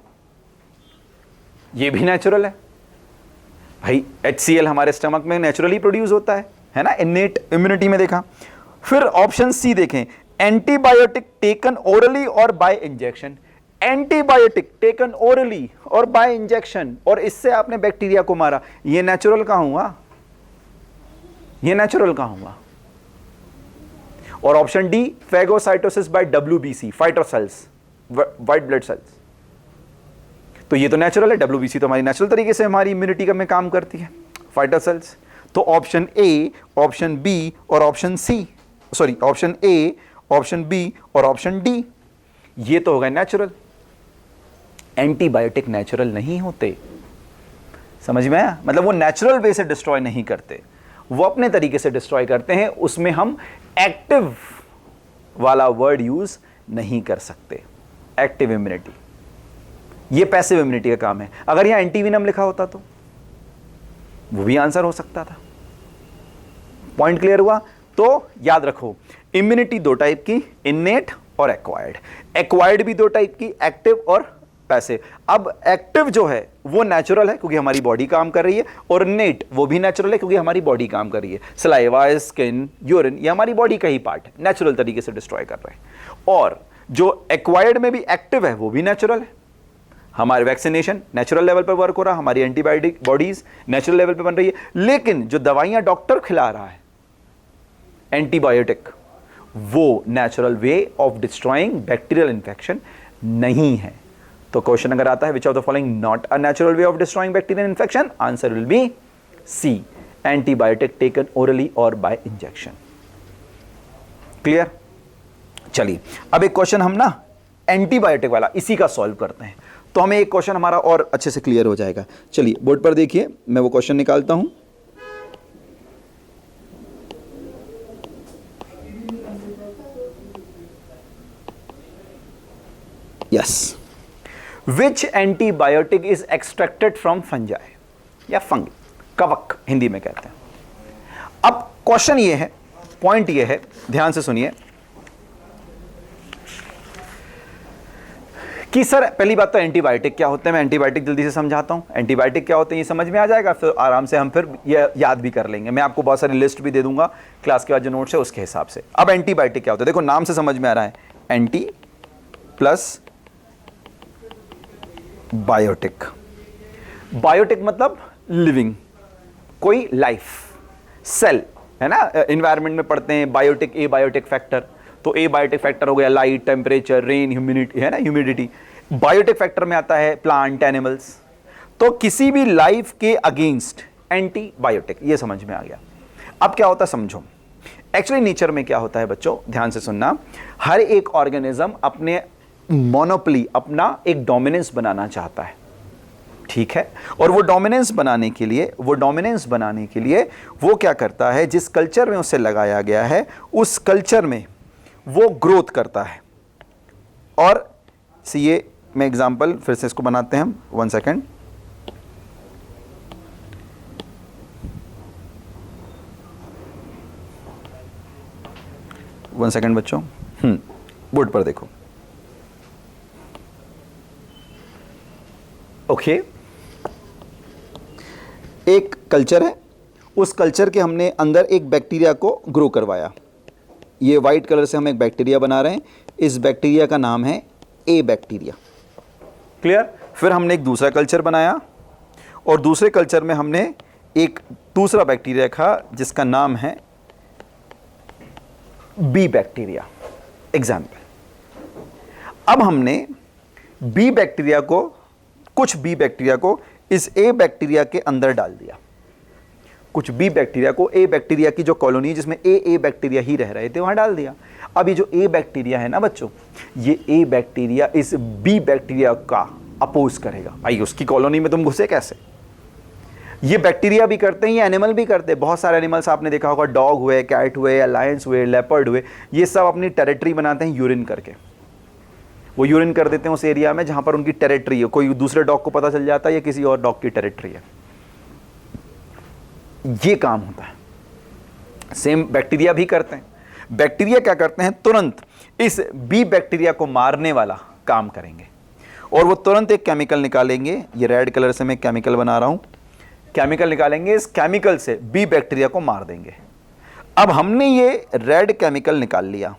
ये भी नेचुरल है भाई। HCl हमारे स्टमक में नेचुरली प्रोड्यूस होता है ना, इनेट इम्यूनिटी में देखा। फिर ऑप्शन सी देखें, एंटीबायोटिक टेकन ओरली और by injection. Antibiotic taken orally और बाय इंजेक्शन, और इससे आपने बैक्टीरिया को मारा, ये नेचुरल कहां हुआ, ये नेचुरल कहां हुआ। और option D, phagocytosis by WBC, fighter cells, white blood cells, तो ये तो नेचुरल है। WBC तो हमारी नेचुरल तरीके से हमारी इम्यूनिटी में काम करती है, फाइटर सेल्स। तो ऑप्शन ए, ऑप्शन बी और option C, sorry option A, option B और ऑप्शन डी ये तो होगा नेचुरल। एंटीबायोटिक नेचुरल नहीं होते, समझ में आया? मतलब वो नेचुरल वे से डिस्ट्रॉय नहीं करते, वो अपने तरीके से डिस्ट्रॉय करते हैं। उसमें हम एक्टिव वाला वर्ड यूज नहीं कर सकते। एक्टिव इम्यूनिटी, ये पैसिव इम्यूनिटी का काम है। अगर यहां एंटीवीनम लिखा होता तो वो भी आंसर हो सकता था। पॉइंट क्लियर हुआ? तो याद रखो, इम्यूनिटी दो टाइप की, इनेट और एक्वायर्ड। एक्वायर्ड भी दो टाइप की, एक्टिव और पैसिव। अब एक्टिव जो है वो नेचुरल है क्योंकि हमारी बॉडी काम कर रही है, और इनेट वो भी नेचुरल है क्योंकि हमारी बॉडी काम कर रही है। सलाइवा, स्किन, यूरिन, ये हमारी बॉडी का ही पार्ट है, नेचुरल तरीके से डिस्ट्रॉय कर रहे हैं। और जो एक्वायर्ड में भी एक्टिव है वो भी नेचुरल है। हमारे वैक्सीनेशन नेचुरल लेवल पर वर्क हो रहा है, हमारी एंटीबायोटिक बॉडीज नेचुरल लेवल पर बन रही है। लेकिन जो दवाइयां डॉक्टर खिला रहा है एंटीबायोटिक, वो natural way of destroying bacterial infection नहीं है। तो क्वेश्चन अगर आता है which of the following not a natural way of destroying bacterial infection, answer will be C, antibiotic taken orally और बाय इंजेक्शन। क्लियर? चलिए अब एक क्वेश्चन हम ना एंटीबायोटिक वाला इसी का सॉल्व करते हैं, तो हमें एक क्वेश्चन हमारा और अच्छे से क्लियर हो जाएगा। चलिए बोर्ड पर देखिए, मैं वो क्वेश्चन निकालता हूं। Yes, which antibiotic is extracted from fungi या फंगी, कवक हिंदी में कहते हैं। अब क्वेश्चन ये है, पॉइंट ये है, ध्यान से सुनिए कि सर पहली बात तो एंटीबायोटिक क्या होते हैं, मैं एंटीबायोटिक जल्दी से समझाता हूं। एंटीबायोटिक क्या होते हैं ये समझ में आ जाएगा, फिर आराम से हम फिर ये याद भी कर लेंगे। मैं आपको बहुत सारी लिस्ट भी दे दूंगा क्लास के बाद जो नोट्स है उसके हिसाब से। अब एंटीबायोटिक क्या होता है, देखो नाम से समझ में आ रहा है, एंटी प्लस बायोटिक। बायोटिक मतलब लिविंग, कोई लाइफ, सेल है ना। एनवायरनमेंट में पढ़ते हैं बायोटिक, ए बायोटिक फैक्टर, तो ए बायोटिक फैक्टर हो गया लाइट, टेम्परेचर, रेन, ह्यूमिडिटी, है ना, ह्यूमिडिटी। बायोटिक फैक्टर में आता है प्लांट, एनिमल्स। तो किसी भी लाइफ के अगेंस्ट एंटीबायोटिक, ये समझ में आ गया। अब क्या होता है समझो, एक्चुअली नेचर में क्या होता है बच्चों, ध्यान से सुनना, हर एक ऑर्गेनिज्म अपने मोनोपोली, अपना एक डोमिनेंस बनाना चाहता है, ठीक है। और वो डोमिनेंस बनाने के लिए वो क्या करता है, जिस कल्चर में उसे लगाया गया है उस कल्चर में वो ग्रोथ करता है। और ये मैं एग्जांपल फिर से इसको बनाते हैं हम, 1 सेकेंड। बच्चों, बोर्ड पर देखो। ओके, एक कल्चर है, उस कल्चर के हमने अंदर एक बैक्टीरिया को ग्रो करवाया। ये वाइट कलर से हम एक बैक्टीरिया बना रहे हैं, इस बैक्टीरिया का नाम है ए बैक्टीरिया। क्लियर? फिर हमने एक दूसरा कल्चर बनाया और दूसरे कल्चर में हमने एक दूसरा बैक्टीरिया रखा जिसका नाम है बी बैक्टीरिया, एग्जाम्पल। अब हमने बी बैक्टीरिया को, कुछ बी बैक्टीरिया को इस ए बैक्टीरिया के अंदर डाल दिया, कुछ बी बैक्टीरिया को ए बैक्टीरिया की जो कॉलोनी जिसमें ए बैक्टीरिया ही रह रहे थे वहां डाल दिया। अब ये जो ए बैक्टीरिया है ना बच्चों, ये ए बैक्टीरिया इस बी बैक्टीरिया का अपोज करेगा। भाई उसकी कॉलोनी में तुम घुसे कैसे? ये बैक्टीरिया भी करते हैं, ये एनिमल भी करते हैं। बहुत सारे एनिमल्स आपने देखा होगा, डॉग हुए, कैट हुए, लायंस हुए, लेपर्ड हुए, ये सब अपनी टेरिटरी बनाते हैं यूरिन करके। वो यूरिन कर देते हैं उस एरिया में जहां पर उनकी टेरिटरी है, कोई दूसरे डॉग को पता चल जाता है ये किसी और डॉग की टेरिटरी है। ये काम होता है। सेम बैक्टीरिया भी करते हैं। बैक्टीरिया क्या करते हैं, तुरंत इस बी बैक्टीरिया को मारने वाला काम करेंगे और वो तुरंत एक केमिकल निकालेंगे। ये रेड कलर से मैं केमिकल बना रहा हूं, केमिकल निकालेंगे, इस केमिकल से बी बैक्टीरिया को मार देंगे। अब हमने ये रेड केमिकल निकाल लिया,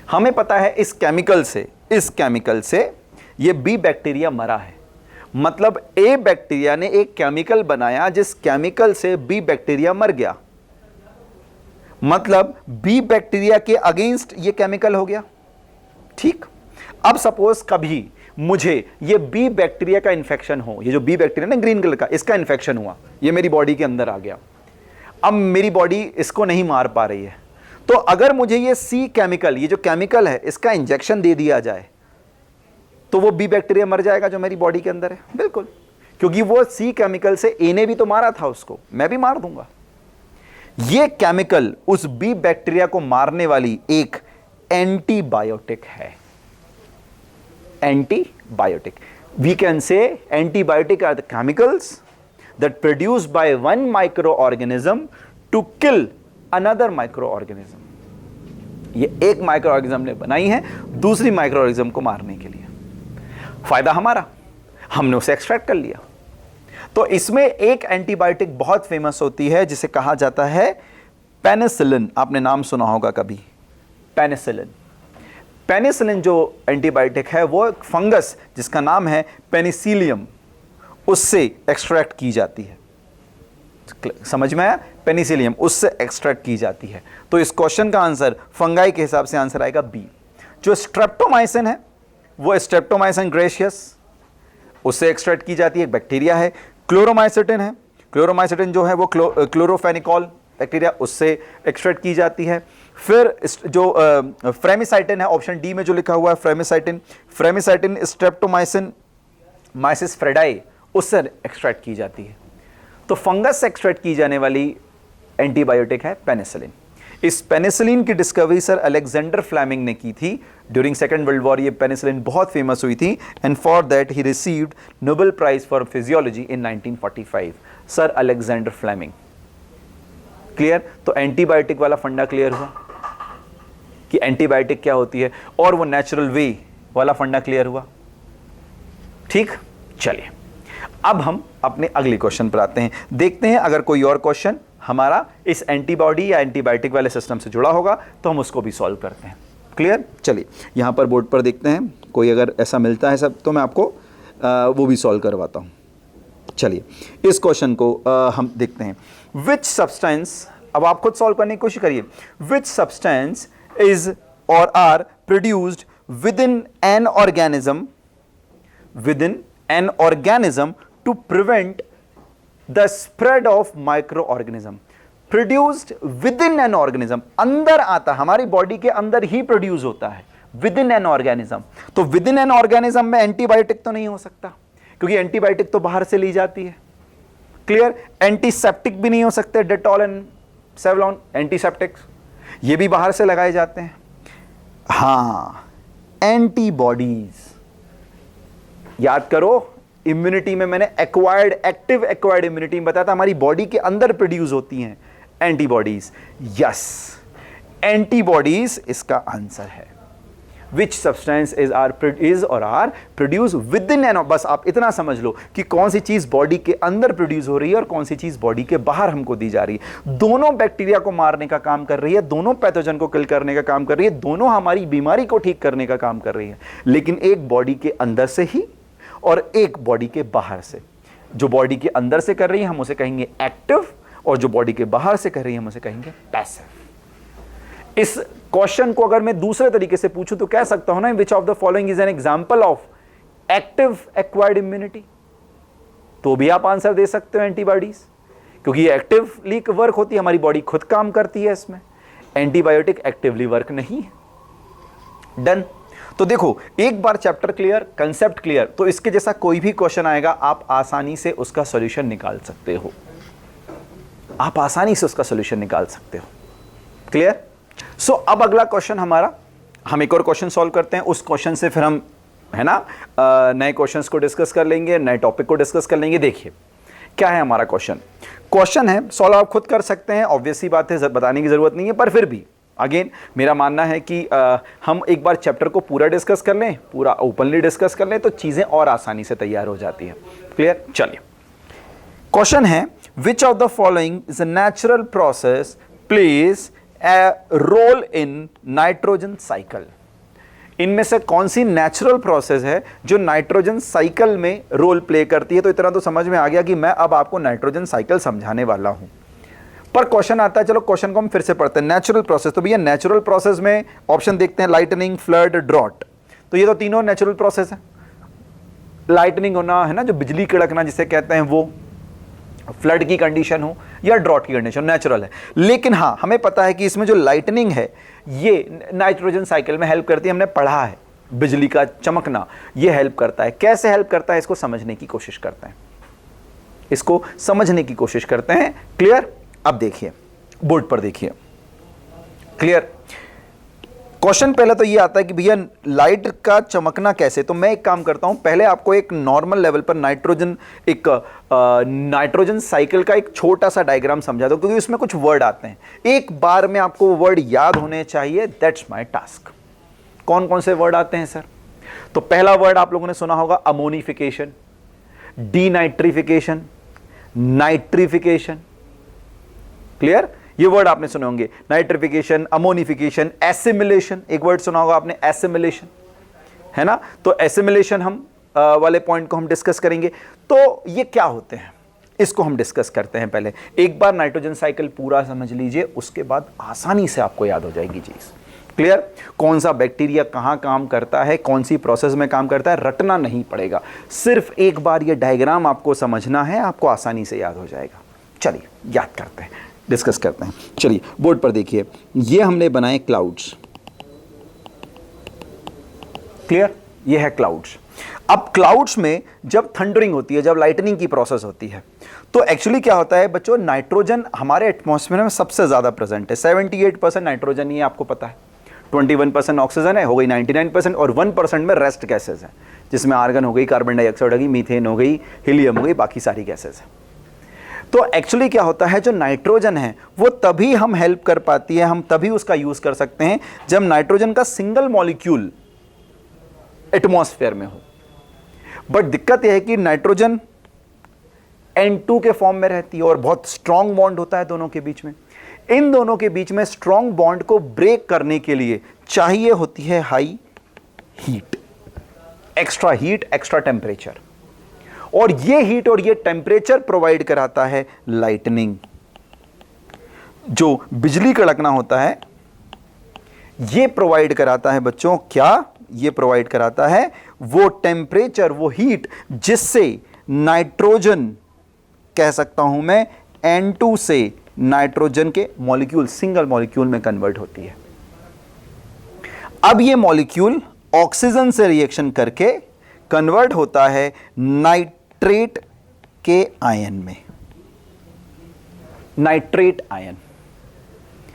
हमें पता है इस केमिकल से ये बी बैक्टीरिया मरा है। मतलब ए बैक्टीरिया ने एक केमिकल बनाया जिस केमिकल से बी बैक्टीरिया मर गया। मतलब बी बैक्टीरिया के अगेंस्ट ये केमिकल हो गया, ठीक। अब सपोज कभी मुझे ये बी बैक्टीरिया का इन्फेक्शन हो, ये जो बी बैक्टीरिया ना ग्रीन कलर का, इसका इन्फेक्शन हुआ, ये मेरी बॉडी के अंदर आ गया। अब मेरी बॉडी इसको नहीं मार पा रही है, तो अगर मुझे ये सी केमिकल, ये जो केमिकल है, इसका इंजेक्शन दे दिया जाए तो वो बी बैक्टीरिया मर जाएगा जो मेरी बॉडी के अंदर है? बिल्कुल, क्योंकि वो सी केमिकल से ए ने भी तो मारा था उसको, मैं भी मार दूंगा। ये केमिकल उस बी बैक्टीरिया को मारने वाली एक एंटीबायोटिक है। Antibiotic, we can say antibiotic are the chemicals that produced by one microorganism to kill another microorganism. ये एक माइक्रो ऑर्गेनिज्म ने बनाई है दूसरी माइक्रो ऑर्गेनिज्म को मारने के लिए। फायदा हमारा, हमने उसे एक्सट्रैक्ट कर लिया। तो इसमें एक एंटीबायोटिक बहुत फेमस होती है जिसे कहा जाता है पेनिसिलिन। आपने नाम सुना होगा कभी, पेनिसिलिन। पेनिसिलिन जो एंटीबायोटिक है वो एक फंगस जिसका नाम है पेनिसिलियम, उससे एक्सट्रैक्ट की जाती है। समझ में आया? पेनिसिलियम, उससे एक्सट्रैक्ट की जाती है। तो इस क्वेश्चन का आंसर फंगाई के हिसाब से आंसर आएगा बी। जो स्ट्रेप्टोमाइसिन है वो स्ट्रेप्टोमाइसिन ग्रेशियस, उससे एक्सट्रैक्ट की जाती है, एक बैक्टीरिया है। क्लोरोमाइसिटिन है, क्लोरोमाइसिटिन जो है वो क्लोरोफेनिकॉल बैक्टीरिया, उससे एक्सट्रैक्ट की जाती है। फिर जो फ्रेमिसाइटिन है, ऑप्शन डी में जो लिखा हुआ है फ्रेमिसाइटिन, फ्रेमिसाइटिन स्ट्रेप्टोमाइसिन माइसिस फ्रेडाई, उससे एक्सट्रैक्ट की जाती है। तो फंगस से एक्सट्रैक्ट की जाने वाली एंटीबायोटिक है पेनिसिलिन। इस पेनिसिलिन की डिस्कवरी सर अलेक्जेंडर फ्लेमिंग ने की थी ड्यूरिंग सेकेंड वर्ल्ड वॉर। ये पेनिसिलिन बहुत फेमस हुई थी and for that he received Nobel prize for physiology in 1945। Sir Alexander Fleming. Clear? तो एंटीबायोटिक वाला फंडा क्लियर हुआ कि एंटीबायोटिक क्या होती है, और वो नेचुरल वे वाला फंडा क्लियर हुआ। ठीक, चलिए अब हम अपने अगले क्वेश्चन पर आते हैं। देखते हैं अगर कोई और क्वेश्चन हमारा इस एंटीबॉडी या एंटीबायोटिक वाले सिस्टम से जुड़ा होगा तो हम उसको भी सॉल्व करते हैं। क्लियर? चलिए यहां पर बोर्ड पर देखते हैं, कोई अगर ऐसा मिलता है सब तो मैं आपको वो भी सॉल्व करवाता हूं। चलिए इस क्वेश्चन को हम देखते हैं। विच सब्सटेंस, अब आप खुद सॉल्व करने की कोशिश करिए। Which substance is or are produced within an organism, within an organism to prevent the spread of microorganism. Produced within an organism, अंदर आता, हमारी बॉडी के अंदर ही प्रोड्यूस होता है विद इन एन ऑर्गेनिज्म। तो with in an organism में antibiotic तो नहीं हो सकता क्योंकि एंटीबायोटिक तो बाहर से ली जाती है। क्लियर? एंटीसेप्टिक भी नहीं हो सकते, डेटॉल एंड सेवलॉन एंटीसेप्टिक्स, ये भी बाहर से लगाए जाते हैं। हां, एंटीबॉडीज याद करो, इम्यूनिटी में मैंने एक्वायर्ड, एक्टिव एक्वायर्ड इम्यूनिटी में बताया था, हमारी बॉडी के अंदर प्रोड्यूस होती हैं एंटीबॉडीज। यस, एंटीबॉडीज इसका आंसर है। Which substance is or are produce within an, बस आप इतना समझ लो कि कौन सी चीज बॉडी के अंदर प्रोड्यूस हो रही है और कौन सी चीज बॉडी के बाहर हमको दी जा रही है। दोनों बैक्टीरिया को मारने का काम कर रही है, दोनों पैथोजन को किल करने का काम कर रही है, दोनों हमारी बीमारी को ठीक करने का काम कर रही है, लेकिन एक बॉडी के अंदर से ही और एक बॉडी के बाहर से। जो बॉडी के अंदर से कर रही है हम उसे कहेंगे एक्टिव, और जो बॉडी के बाहर से कर रही है हम उसे कहेंगे पैसिव। इस क्वेश्चन को अगर मैं दूसरे तरीके से पूछूं तो कह सकता हूं ना, विच of the following is an example of active acquired immunity, तो भी आप आंसर दे सकते हो एंटीबॉडीज, क्योंकि ये एक्टिवली वर्क होती है, हमारी बॉडी खुद काम करती है इसमें। एंटीबायोटिक एक्टिवली वर्क नहीं है। डन? तो देखो, एक बार चैप्टर क्लियर, कंसेप्ट क्लियर, तो इसके जैसा कोई भी क्वेश्चन आएगा आप आसानी से उसका सॉल्यूशन निकाल सकते हो, आप आसानी से उसका सॉल्यूशन निकाल सकते हो। क्लियर? सो अब अगला क्वेश्चन हमारा, हम एक और क्वेश्चन सॉल्व करते हैं, उस क्वेश्चन से फिर हम, है ना, नए क्वेश्चंस को डिस्कस कर लेंगे, नए टॉपिक को डिस्कस कर लेंगे। देखिए क्या है हमारा क्वेश्चन। क्वेश्चन है, सॉल्व आप खुद कर सकते हैं, ऑब्वियसली बात है, बताने की जरूरत नहीं है, पर फिर भी अगेन मेरा मानना है कि हम एक बार चैप्टर को पूरा डिस्कस कर लें, पूरा ओपनली डिस्कस कर लें, तो चीजें और आसानी से तैयार हो जाती है। क्लियर? चलिए क्वेश्चन है, which of the following is a natural process plays a role in nitrogen cycle. इनमें से कौन सी नेचुरल प्रोसेस है जो नाइट्रोजन साइकिल में रोल प्ले करती है? तो इतना तो समझ में आ गया कि मैं अब आपको नाइट्रोजन साइकिल समझाने वाला हूं, पर क्वेश्चन आता है, चलो क्वेश्चन को हम फिर से पढ़ते हैं। नेचुरल प्रोसेस, तो भैया नेचुरल प्रोसेस में ऑप्शन देखते हैं, लाइटनिंग, फ्लड, ड्रॉट। तो ये तो तीनों नेचुरल प्रोसेस है। लाइटनिंग होना, है ना, जो बिजली कड़कना जिसे कहते हैं वो, फ्लड की कंडीशन हो या ड्रॉट की कंडीशन, नेचुरल है। लेकिन हाँ, हमें पता है कि इसमें जो लाइटनिंग है ये नाइट्रोजन साइकिल में हेल्प करती है, हमने पढ़ा है। बिजली का चमकना ये हेल्प करता है। कैसे हेल्प करता है इसको समझने की कोशिश करते हैं, इसको समझने की कोशिश करते हैं। क्लियर? अब देखिए, बोर्ड पर देखिए। क्लियर? क्वेश्चन पहले तो ये आता है कि भैया लाइट का चमकना कैसे। तो मैं एक काम करता हूं, पहले आपको एक नॉर्मल लेवल पर नाइट्रोजन साइकिल का एक छोटा सा डायग्राम समझा दो, क्योंकि उसमें कुछ वर्ड आते हैं, एक बार में आपको वर्ड याद होने चाहिए। That's my task. कौन कौन से वर्ड आते हैं सर? तो पहला वर्ड आप लोगों ने सुना होगा अमोनिफिकेशन, डीनाइट्रिफिकेशन, नाइट्रिफिकेशन। क्लियर? ये वर्ड आपने सुने होंगे, नाइट्रिफिकेशन, अमोनिफिकेशन, एसिमिलेशन। एक वर्ड सुना होगा आपने, एसिमिलेशन, है ना? तो एसिमिलेशन हम वाले पॉइंट को हम डिस्कस करेंगे। तो ये क्या होते हैं इसको हम डिस्कस करते हैं। पहले एक बार नाइट्रोजन साइकिल पूरा समझ लीजिए, उसके बाद आसानी से आपको याद हो जाएगी चीज। क्लियर? कौन सा बैक्टीरिया कहां काम करता है, कौन सी प्रोसेस में काम करता है, रटना नहीं पड़ेगा। सिर्फ एक बार ये डायग्राम आपको समझना है, आपको आसानी से याद हो जाएगा। चलिए याद करते हैं, डिस्कस करते हैं। चलिए बोर्ड पर देखिए, ये हमने बनाए क्लाउड्स। क्लियर? ये है क्लाउड्स। अब क्लाउड्स में जब थंडरिंग होती है, जब लाइटनिंग की प्रोसेस होती है, तो एक्चुअली क्या होता है बच्चों, नाइट्रोजन हमारे एटमॉस्फेयर में सबसे ज्यादा प्रेजेंट है। 78% नाइट्रोजन ही है, आपको पता है। 21% ऑक्सीजन है, हो गई 99%, और 1% में रेस्ट गैसेज हैं, जिसमें आर्गन हो गई, कार्बन डाइऑक्साइड हो गई, मीथेन हो गई, हीलियम हो गई, बाकी सारी गैसेज हैं। तो एक्चुअली क्या होता है, जो नाइट्रोजन है वो तभी हम हेल्प कर पाती है, हम तभी उसका यूज कर सकते हैं जब नाइट्रोजन का सिंगल मॉलिक्यूल एटमॉस्फेयर में हो। बट दिक्कत यह है कि नाइट्रोजन N2 के फॉर्म में रहती है और बहुत स्ट्रॉन्ग बॉन्ड होता है दोनों के बीच में। इन दोनों के बीच में स्ट्रॉन्ग बॉन्ड को ब्रेक करने के लिए चाहिए होती है हाई हीट, एक्स्ट्रा टेम्परेचर। और ये हीट और ये टेम्परेचर प्रोवाइड कराता है लाइटनिंग। जो बिजली कड़कना होता है ये प्रोवाइड कराता है बच्चों, क्या ये प्रोवाइड कराता है? वो टेम्परेचर, वो हीट, जिससे नाइट्रोजन, कह सकता हूं मैं, N2 से नाइट्रोजन के मॉलिक्यूल, सिंगल मॉलिक्यूल में कन्वर्ट होती है। अब ये मॉलिक्यूल ऑक्सीजन से रिएक्शन करके कन्वर्ट होता है नाइट्रेट के आयन में, नाइट्रेट आयन।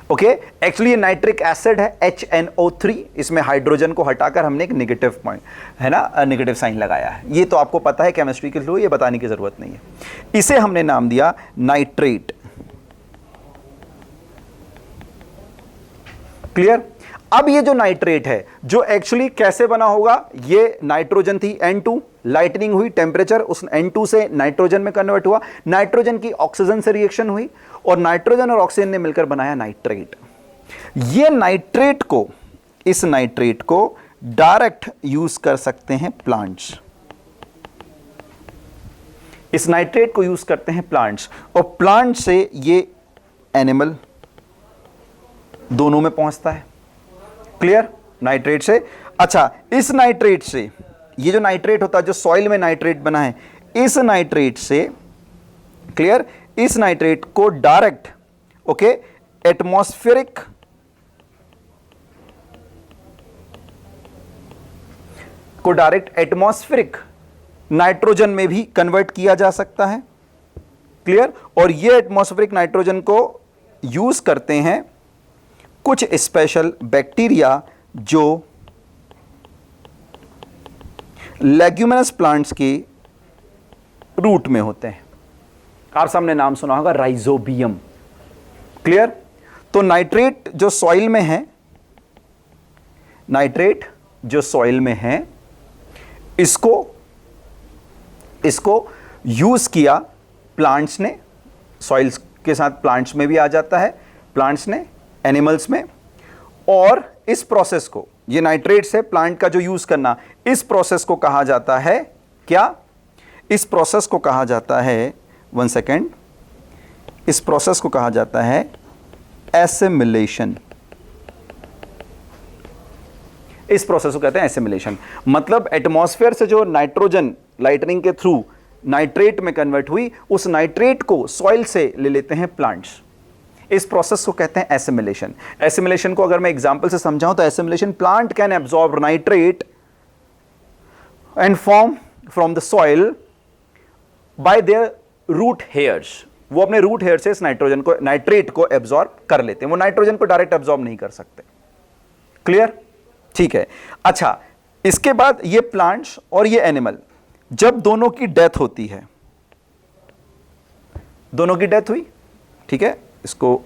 ओके, एक्चुअली ये नाइट्रिक एसिड है, HNO3। इसमें हाइड्रोजन को हटाकर हमने एक नेगेटिव पॉइंट, है ना, नेगेटिव साइन लगाया है। ये तो आपको पता है केमिस्ट्री के थ्रू, ये बताने की जरूरत नहीं है। इसे हमने नाम दिया नाइट्रेट। क्लियर? अब ये जो नाइट्रेट है, जो एक्चुअली कैसे बना होगा, ये नाइट्रोजन थी N2, लाइटनिंग हुई, टेम्परेचर उस N2 से नाइट्रोजन में कन्वर्ट हुआ, नाइट्रोजन की ऑक्सीजन से रिएक्शन हुई और नाइट्रोजन और ऑक्सीजन ने मिलकर बनाया नाइट्रेट। ये नाइट्रेट को, इस नाइट्रेट को डायरेक्ट यूज कर सकते हैं प्लांट्स। इस नाइट्रेट को यूज करते हैं प्लांट्स, और प्लांट से ये एनिमल दोनों में पहुंचता है। क्लियर? नाइट्रेट से। अच्छा, इस नाइट्रेट से, ये जो नाइट्रेट होता है, जो सॉइल में नाइट्रेट बना है, इस नाइट्रेट से, क्लियर, इस नाइट्रेट को डायरेक्ट, ओके, एटमॉस्फेरिक नाइट्रोजन में भी कन्वर्ट किया जा सकता है। क्लियर? और ये एटमॉस्फेरिक नाइट्रोजन को यूज करते हैं कुछ स्पेशल बैक्टीरिया जो लेग्यूमिनस प्लांट्स के रूट में होते हैं। आप सबने नाम सुना होगा राइजोबियम। क्लियर? तो नाइट्रेट जो सॉइल में है, नाइट्रेट जो सॉइल में है, इसको यूज किया प्लांट्स ने, सॉइल्स के साथ प्लांट्स में भी आ जाता है, प्लांट्स ने, एनिमल्स में। और इस प्रोसेस को, ये नाइट्रेट से प्लांट का जो यूज करना, इस प्रोसेस को कहा जाता है क्या? इस प्रोसेस को कहा जाता है, वन सेकेंड, इस प्रोसेस को कहा जाता है एसिमिलेशन। इस प्रोसेस को कहते हैं एसिमिलेशन। मतलब एटमॉस्फेयर से जो नाइट्रोजन लाइटनिंग के थ्रू नाइट्रेट में कन्वर्ट हुई, उस नाइट्रेट को सॉइल से ले लेते हैं प्लांट्स। इस प्रोसेस को कहते हैं एसिमिलेशन। एसिमिलेशन को अगर मैं एग्जांपल से समझाऊं तो assimilation, plant can absorb nitrate and form from the soil by their root hairs. वो अपने रूट हेयर से इस नाइट्रोजन को, नाइट्रेट को एब्जॉर्ब कर लेते हैं। वो नाइट्रोजन को डायरेक्ट एब्जॉर्ब नहीं कर सकते। क्लियर? ठीक है। अच्छा, इसके बाद ये प्लांट्स और ये एनिमल, जब दोनों की डेथ होती है, दोनों की डेथ हुई, ठीक है, इसको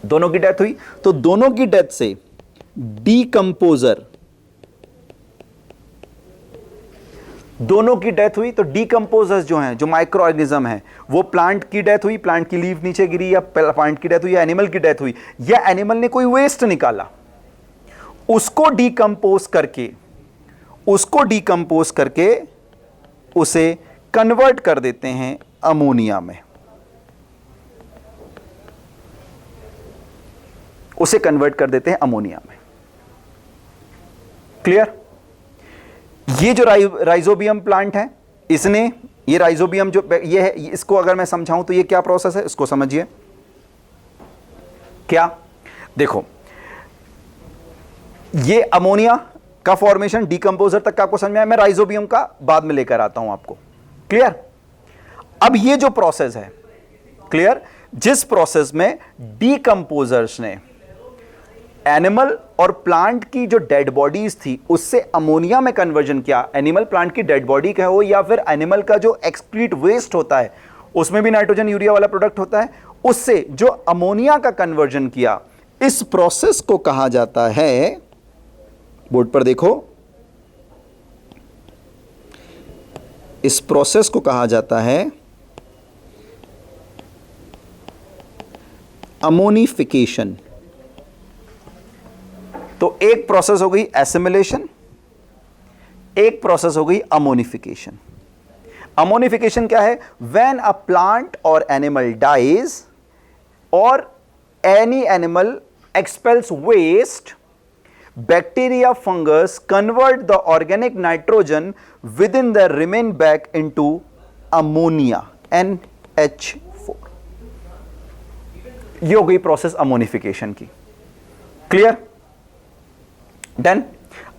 दोनों की डेथ हुई, तो दोनों की डेथ से डीकंपोजर, दोनों की डेथ हुई तो डीकंपोजर्स जो हैं, जो माइक्रो ऑर्गेनिज्म हैं, वो प्लांट की डेथ हुई, प्लांट की लीफ नीचे गिरी, या प्लांट की डेथ हुई, या एनिमल की डेथ हुई, या एनिमल ने कोई वेस्ट निकाला, उसको डीकंपोज करके उसे कन्वर्ट कर देते हैं अमोनिया में, उसे कन्वर्ट कर देते हैं अमोनिया में। क्लियर? ये जो राइजोबियम प्लांट है, इसने, ये राइजोबियम जो ये है, इसको अगर मैं समझाऊं तो ये क्या प्रोसेस है, इसको समझिए। क्या? देखो, ये अमोनिया का फॉर्मेशन डीकंपोजर तक का आपको समझ में आया, मैं राइजोबियम का बाद में लेकर आता हूं आपको। क्लियर? अब ये जो प्रोसेस है, क्लियर, जिस प्रोसेस में डीकंपोजर्स ने एनिमल और प्लांट की जो डेड बॉडीज थी उससे अमोनिया में कन्वर्जन किया, एनिमल प्लांट की डेड बॉडी कहो या फिर एनिमल का जो एक्सक्रीट वेस्ट होता है, उसमें भी नाइट्रोजन यूरिया वाला प्रोडक्ट होता है, उससे जो अमोनिया का कन्वर्जन किया, इस प्रोसेस को कहा जाता है, बोर्ड पर देखो, इस प्रोसेस को कहा जाता है अमोनिफिकेशन। तो एक प्रोसेस हो गई एसिमिलेशन, एक प्रोसेस हो गई अमोनिफिकेशन। अमोनिफिकेशन क्या है? When a plant or animal dies or any animal expels waste, bacteria fungus convert the organic nitrogen within the remain back into ammonia, NH4। ये हो गई प्रोसेस अमोनिफिकेशन की। Clear? Done.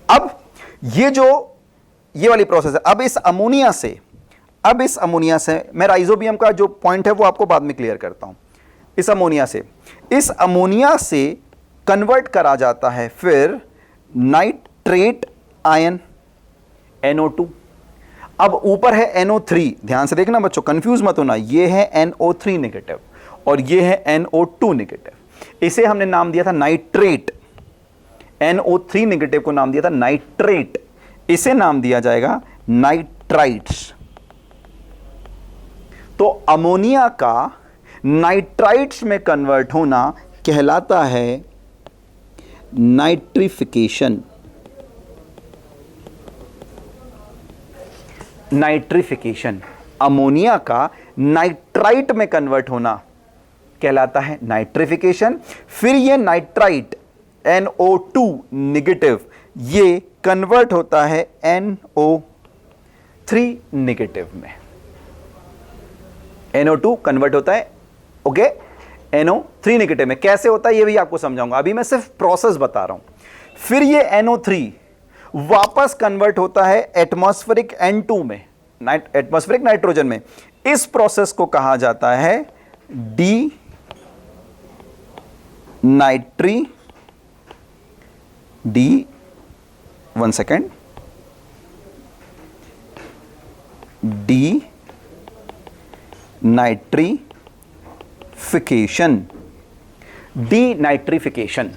अब ये वाली process है। अब इस अमोनिया से मैं राइजोबियम का जो पॉइंट है वो आपको बाद में क्लियर करता हूं। इस अमोनिया से कन्वर्ट करा जाता है फिर नाइट्रेट आयन NO2। अब ऊपर है NO3, ध्यान से देखना बच्चों, कंफ्यूज मत होना, ये है NO3 नेगेटिव और ये है NO2 नेगेटिव। इसे हमने नाम दिया था नाइट्रेट, NO3 नेगेटिव को नाम दिया था नाइट्रेट, इसे नाम दिया जाएगा नाइट्राइट्स। तो अमोनिया का नाइट्राइट्स में कन्वर्ट होना कहलाता है नाइट्रिफिकेशन। नाइट्रिफिकेशन, अमोनिया का नाइट्राइट में कन्वर्ट होना कहलाता है नाइट्रिफिकेशन। फिर ये नाइट्राइट NO2 नेगेटिव ये कन्वर्ट होता है NO3 नेगेटिव में। NO2 कन्वर्ट होता है, ओके, NO3 नेगेटिव में। कैसे होता है ये भी आपको समझाऊंगा, अभी मैं सिर्फ प्रोसेस बता रहा हूं। फिर ये NO3 वापस कन्वर्ट होता है एटमॉस्फेरिक N2 में, एटमॉस्फेरिक नाइट्रोजन में। इस प्रोसेस को कहा जाता है डी नाइट्री, one second, denitrification, denitrification.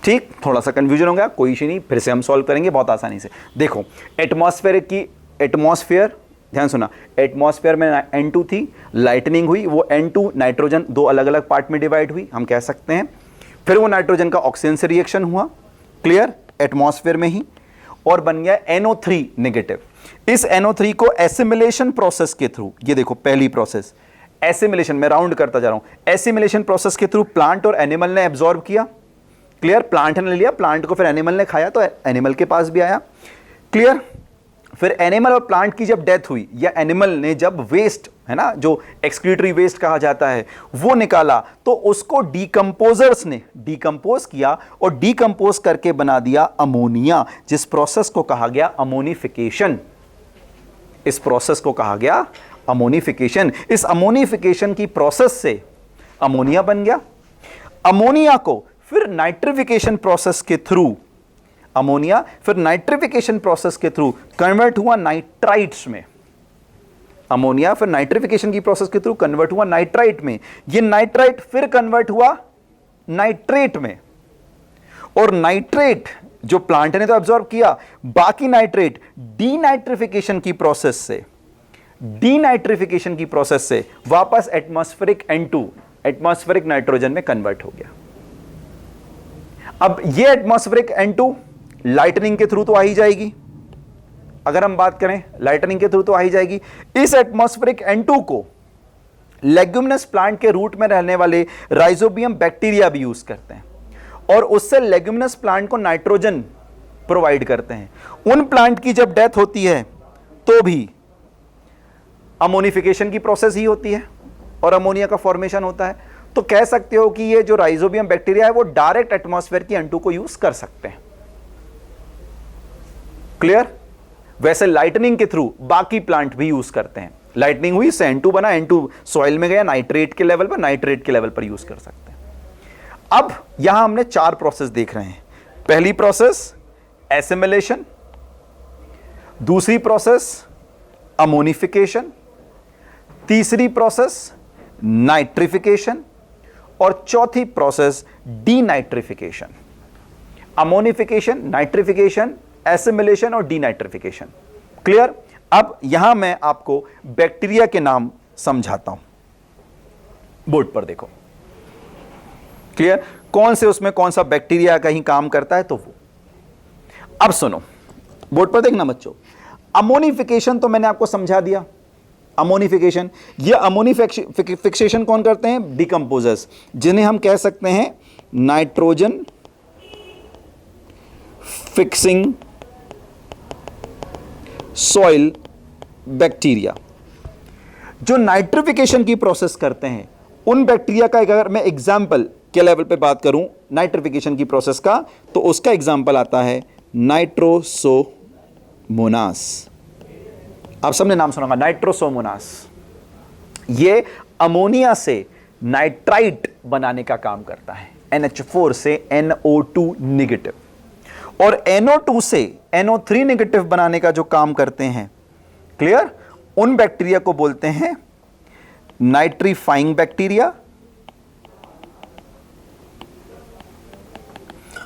ठीक, थोड़ा सा कंफ्यूजन हो गया, कोई इशू नहीं, फिर से हम सॉल्व करेंगे बहुत आसानी से। देखो, एटमॉस्फेयर, ध्यान सुना, एटमॉस्फेयर में N2 थी, लाइटनिंग हुई, वो N2 नाइट्रोजन दो अलग अलग पार्ट में डिवाइड हुई, हम कह सकते हैं। फिर वो नाइट्रोजन का ऑक्सीजन से रिएक्शन हुआ, क्लियर, एटमॉस्फेयर में ही, और बन गया NO3 नेगेटिव। इस NO3 को एसिमिलेशन प्रोसेस के थ्रू, ये देखो पहली प्रोसेस एसिमिलेशन, मैं राउंड करता जा रहा हूं, एसिमिलेशन प्रोसेस के थ्रू प्लांट और एनिमल ने एब्जॉर्ब किया, क्लियर, प्लांट ने लिया, प्लांट को फिर एनिमल ने खाया तो एनिमल के पास भी आया, क्लियर। फिर एनिमल और प्लांट की जब डेथ हुई, या एनिमल ने जब वेस्ट है ना, जो एक्सक्रीटरी वेस्ट कहा जाता है, वो निकाला, तो उसको डीकंपोजर्स ने डीकंपोज किया और डीकंपोज करके बना दिया अमोनिया, जिस प्रोसेस को कहा गया अमोनिफिकेशन। इस प्रोसेस को कहा गया अमोनिफिकेशन। इस अमोनिफिकेशन की प्रोसेस से अमोनिया बन गया। अमोनिया को फिर नाइट्रिफिकेशन प्रोसेस के थ्रू, अमोनिया फिर नाइट्रिफिकेशन प्रोसेस के थ्रू कन्वर्ट हुआ नाइट्राइट्स में। अमोनिया फिर नाइट्रिफिकेशन की प्रोसेस के थ्रू कन्वर्ट हुआ नाइट्राइट में। ये नाइट्राइट फिर कन्वर्ट हुआ नाइट्रेट में, और नाइट्रेट जो प्लांट ने तो एब्जॉर्ब किया, बाकी नाइट्रेट डीनाइट्रिफिकेशन की प्रोसेस से, डीनाइट्रिफिकेशन की प्रोसेस से वापस एटमॉस्फेरिक N2, एटमॉस्फेरिक नाइट्रोजन में कन्वर्ट हो गया। अब ये एटमॉस्फेरिक N2 लाइटनिंग के थ्रू तो आ ही जाएगी, अगर हम बात करें लाइटनिंग के थ्रू तो आ ही जाएगी। इस एटमॉस्फेरिक N2 को लेग्यूमिनस प्लांट के रूट में रहने वाले राइजोबियम बैक्टीरिया भी यूज करते हैं, और उससे लेग्यूमिनस प्लांट को नाइट्रोजन प्रोवाइड करते हैं। उन प्लांट की जब डेथ होती है तो भी अमोनिफिकेशन की प्रोसेस ही होती है और अमोनिया का फॉर्मेशन होता है। तो कह सकते हो कि ये जो राइजोबियम बैक्टीरिया है वो डायरेक्ट एटमॉस्फेयर की N2 को यूज कर सकते हैं। क्लियर? वैसे लाइटनिंग के थ्रू बाकी प्लांट भी यूज करते हैं। लाइटनिंग हुई, से N2 बना, N2 सॉइल में गया, नाइट्रेट के लेवल पर, नाइट्रेट के लेवल पर यूज कर सकते हैं। अब यहां हमने 4 प्रोसेस देख रहे हैं। पहली प्रोसेस एसिमिलेशन, दूसरी प्रोसेस अमोनिफिकेशन, तीसरी प्रोसेस नाइट्रिफिकेशन, और चौथी process denitrification. Ammonification, nitrification, assimilation और डीनाइट्रिफिकेशन। क्लियर? अब यहां मैं आपको बैक्टीरिया के नाम समझाता हूं, बोर्ड पर देखो। क्लियर? कौन से उसमें कौन सा बैक्टीरिया कहीं काम करता है तो वो। अब सुनो, बोर्ड पर देखना बच्चों। अमोनिफिकेशन तो मैंने आपको समझा दिया। अमोनिफिकेशन, ये अमोनिफिकेशन कौन करते हैं? डिकम्पोजर्स, जिन्हें हम कह सकते हैं नाइट्रोजन फिक्सिंग सॉइल बैक्टीरिया। जो नाइट्रिफिकेशन की प्रोसेस करते हैं उन बैक्टीरिया का अगर मैं एग्जाम्पल के लेवल पे बात करूं नाइट्रिफिकेशन की प्रोसेस का, तो उसका एग्जाम्पल आता है नाइट्रोसोमोनास। आप सबने नाम सुना होगा नाइट्रोसोमोनास। ये अमोनिया से नाइट्राइट बनाने का काम करता है, NH4 से NO2 नेगेटिव, और NO2 से NO3 नेगेटिव बनाने का जो काम करते हैं, क्लियर, उन बैक्टीरिया को बोलते हैं नाइट्रीफाइंग बैक्टीरिया।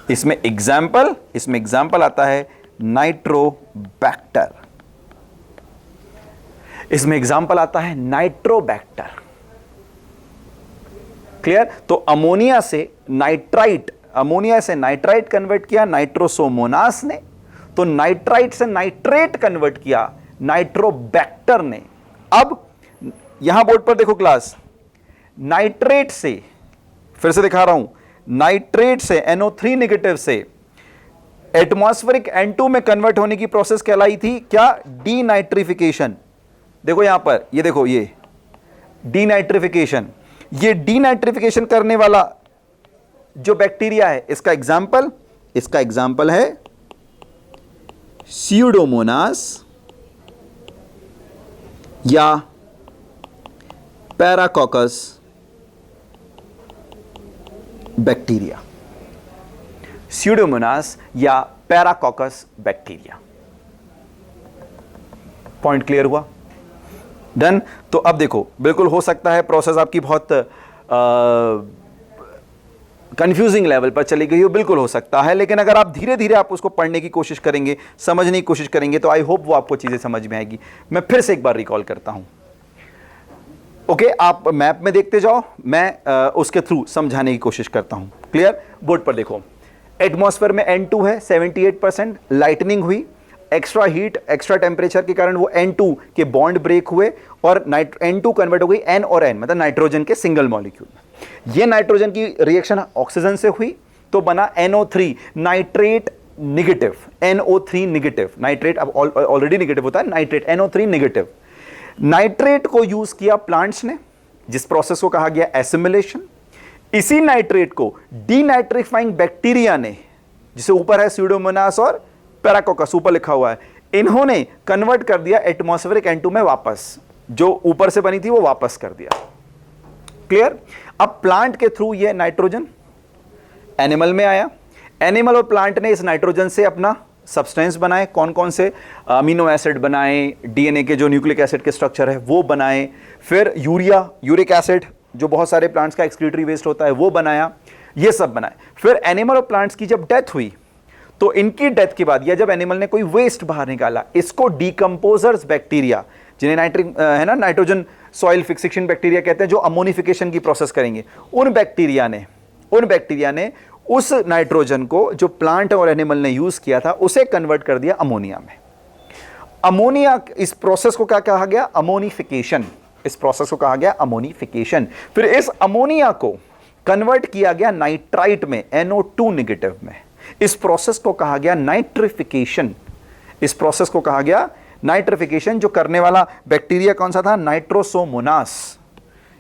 इसमें एग्जाम्पल आता है नाइट्रोबैक्टर, इसमें एग्जाम्पल आता है नाइट्रोबैक्टर। क्लियर? तो अमोनिया से नाइट्राइट कन्वर्ट किया नाइट्रोसोमोनास ने, तो नाइट्राइट से नाइट्रेट कन्वर्ट किया नाइट्रोबैक्टर ने। अब यहां बोर्ड पर देखो क्लास, नाइट्रेट से, फिर से दिखा रहा हूं, नाइट्रेट से NO3 नेगेटिव से एटमॉस्फेरिक N2 में कन्वर्ट होने की प्रोसेस कहलाई थी क्या? डीनाइट्रिफिकेशन। देखो यहां पर, ये देखो, ये डीनाइट्रिफिकेशन, ये डीनाइट्रिफिकेशन करने वाला जो बैक्टीरिया है, इसका एग्जाम्पल है स्यूडोमोनास या पैराकोकस बैक्टीरिया। स्यूडोमोनास या पैराकोकस बैक्टीरिया। पॉइंट क्लियर हुआ? डन। तो अब देखो, बिल्कुल हो सकता है प्रोसेस आपकी बहुत कंफ्यूजिंग लेवल पर चली गई हो, बिल्कुल हो सकता है, लेकिन अगर आप धीरे धीरे आप उसको पढ़ने की कोशिश करेंगे, समझने की कोशिश करेंगे, तो आई होप वो आपको चीजें समझ में आएगी। मैं फिर से एक बार रिकॉल करता हूं। ओके, आप मैप में देखते जाओ, मैं उसके थ्रू समझाने की कोशिश करता हूं। क्लियर? बोर्ड पर देखो, एटमॉस्फेयर में N2 है 78%, लाइटनिंग हुई, एक्स्ट्रा हीट, एक्स्ट्रा टेम्परेचर के कारण वो N2 के बॉन्ड ब्रेक हुए और N2 कन्वर्ट हो गई N और N, मतलब नाइट्रोजन के सिंगल मॉलिक्यूल में। ये नाइट्रोजन की रिएक्शन ऑक्सीजन से हुई तो बना NO3, nitrate negative, NO3 negative, nitrate अब ऑलरेडी निगेटिव होता है, नाइट्रेट NO3 निगेटिव, नाइट्रेट को यूज किया प्लांट्स ने, जिस प्रोसेस को कहा गया एसिमिलेशन। इसी नाइट्रेट को डीनाइट्रीफाइंग बैक्टीरिया ने, जिसे ऊपर है स्यूडोमोनास और पैराकोकस ऊपर लिखा हुआ है, इन्होंने कन्वर्ट कर दिया एटमॉस्फेरिक N2 में वापस, जो ऊपर से बनी थी वो वापस कर दिया। क्लियर? अब प्लांट के थ्रू ये नाइट्रोजन एनिमल में आया, एनिमल और प्लांट ने इस नाइट्रोजन से अपना सब्सटेंस बनाए, कौन कौन से अमीनो एसिड बनाए, डीएनए के जो न्यूक्लिक एसिड के स्ट्रक्चर है वो बनाए, फिर यूरिया, यूरिक एसिड जो बहुत सारे प्लांट्स का एक्सक्रीटरी वेस्ट होता है वो बनाया, ये सब बनाए। फिर एनिमल और प्लांट्स की जब डेथ हुई तो इनकी डेथ के बाद या जब एनिमल ने कोई वेस्ट बाहर निकाला, इसको डीकंपोजर्स बैक्टीरिया, जिन्हें नाइट्रिक है ना, नाइट्रोजन सॉइल फिक्सेशन बैक्टीरिया कहते हैं, जो अमोनिफिकेशन की प्रोसेस करेंगे, उन बैक्टीरिया ने उस नाइट्रोजन को जो प्लांट और एनिमल ने यूज किया था उसे कन्वर्ट कर दिया अमोनिया में। अमोनिया, इस प्रोसेस को क्या कहा गया? अमोनिफिकेशन। इस प्रोसेस को कहा गया अमोनिफिकेशन। फिर इस अमोनिया को कन्वर्ट किया गया नाइट्राइट में, NO2 निगेटिव में। इस प्रोसेस को कहा गया नाइट्रिफिकेशन। इस प्रोसेस को कहा गया नाइट्रिफिकेशन। जो करने वाला बैक्टीरिया कौन सा था? नाइट्रोसोमोनास।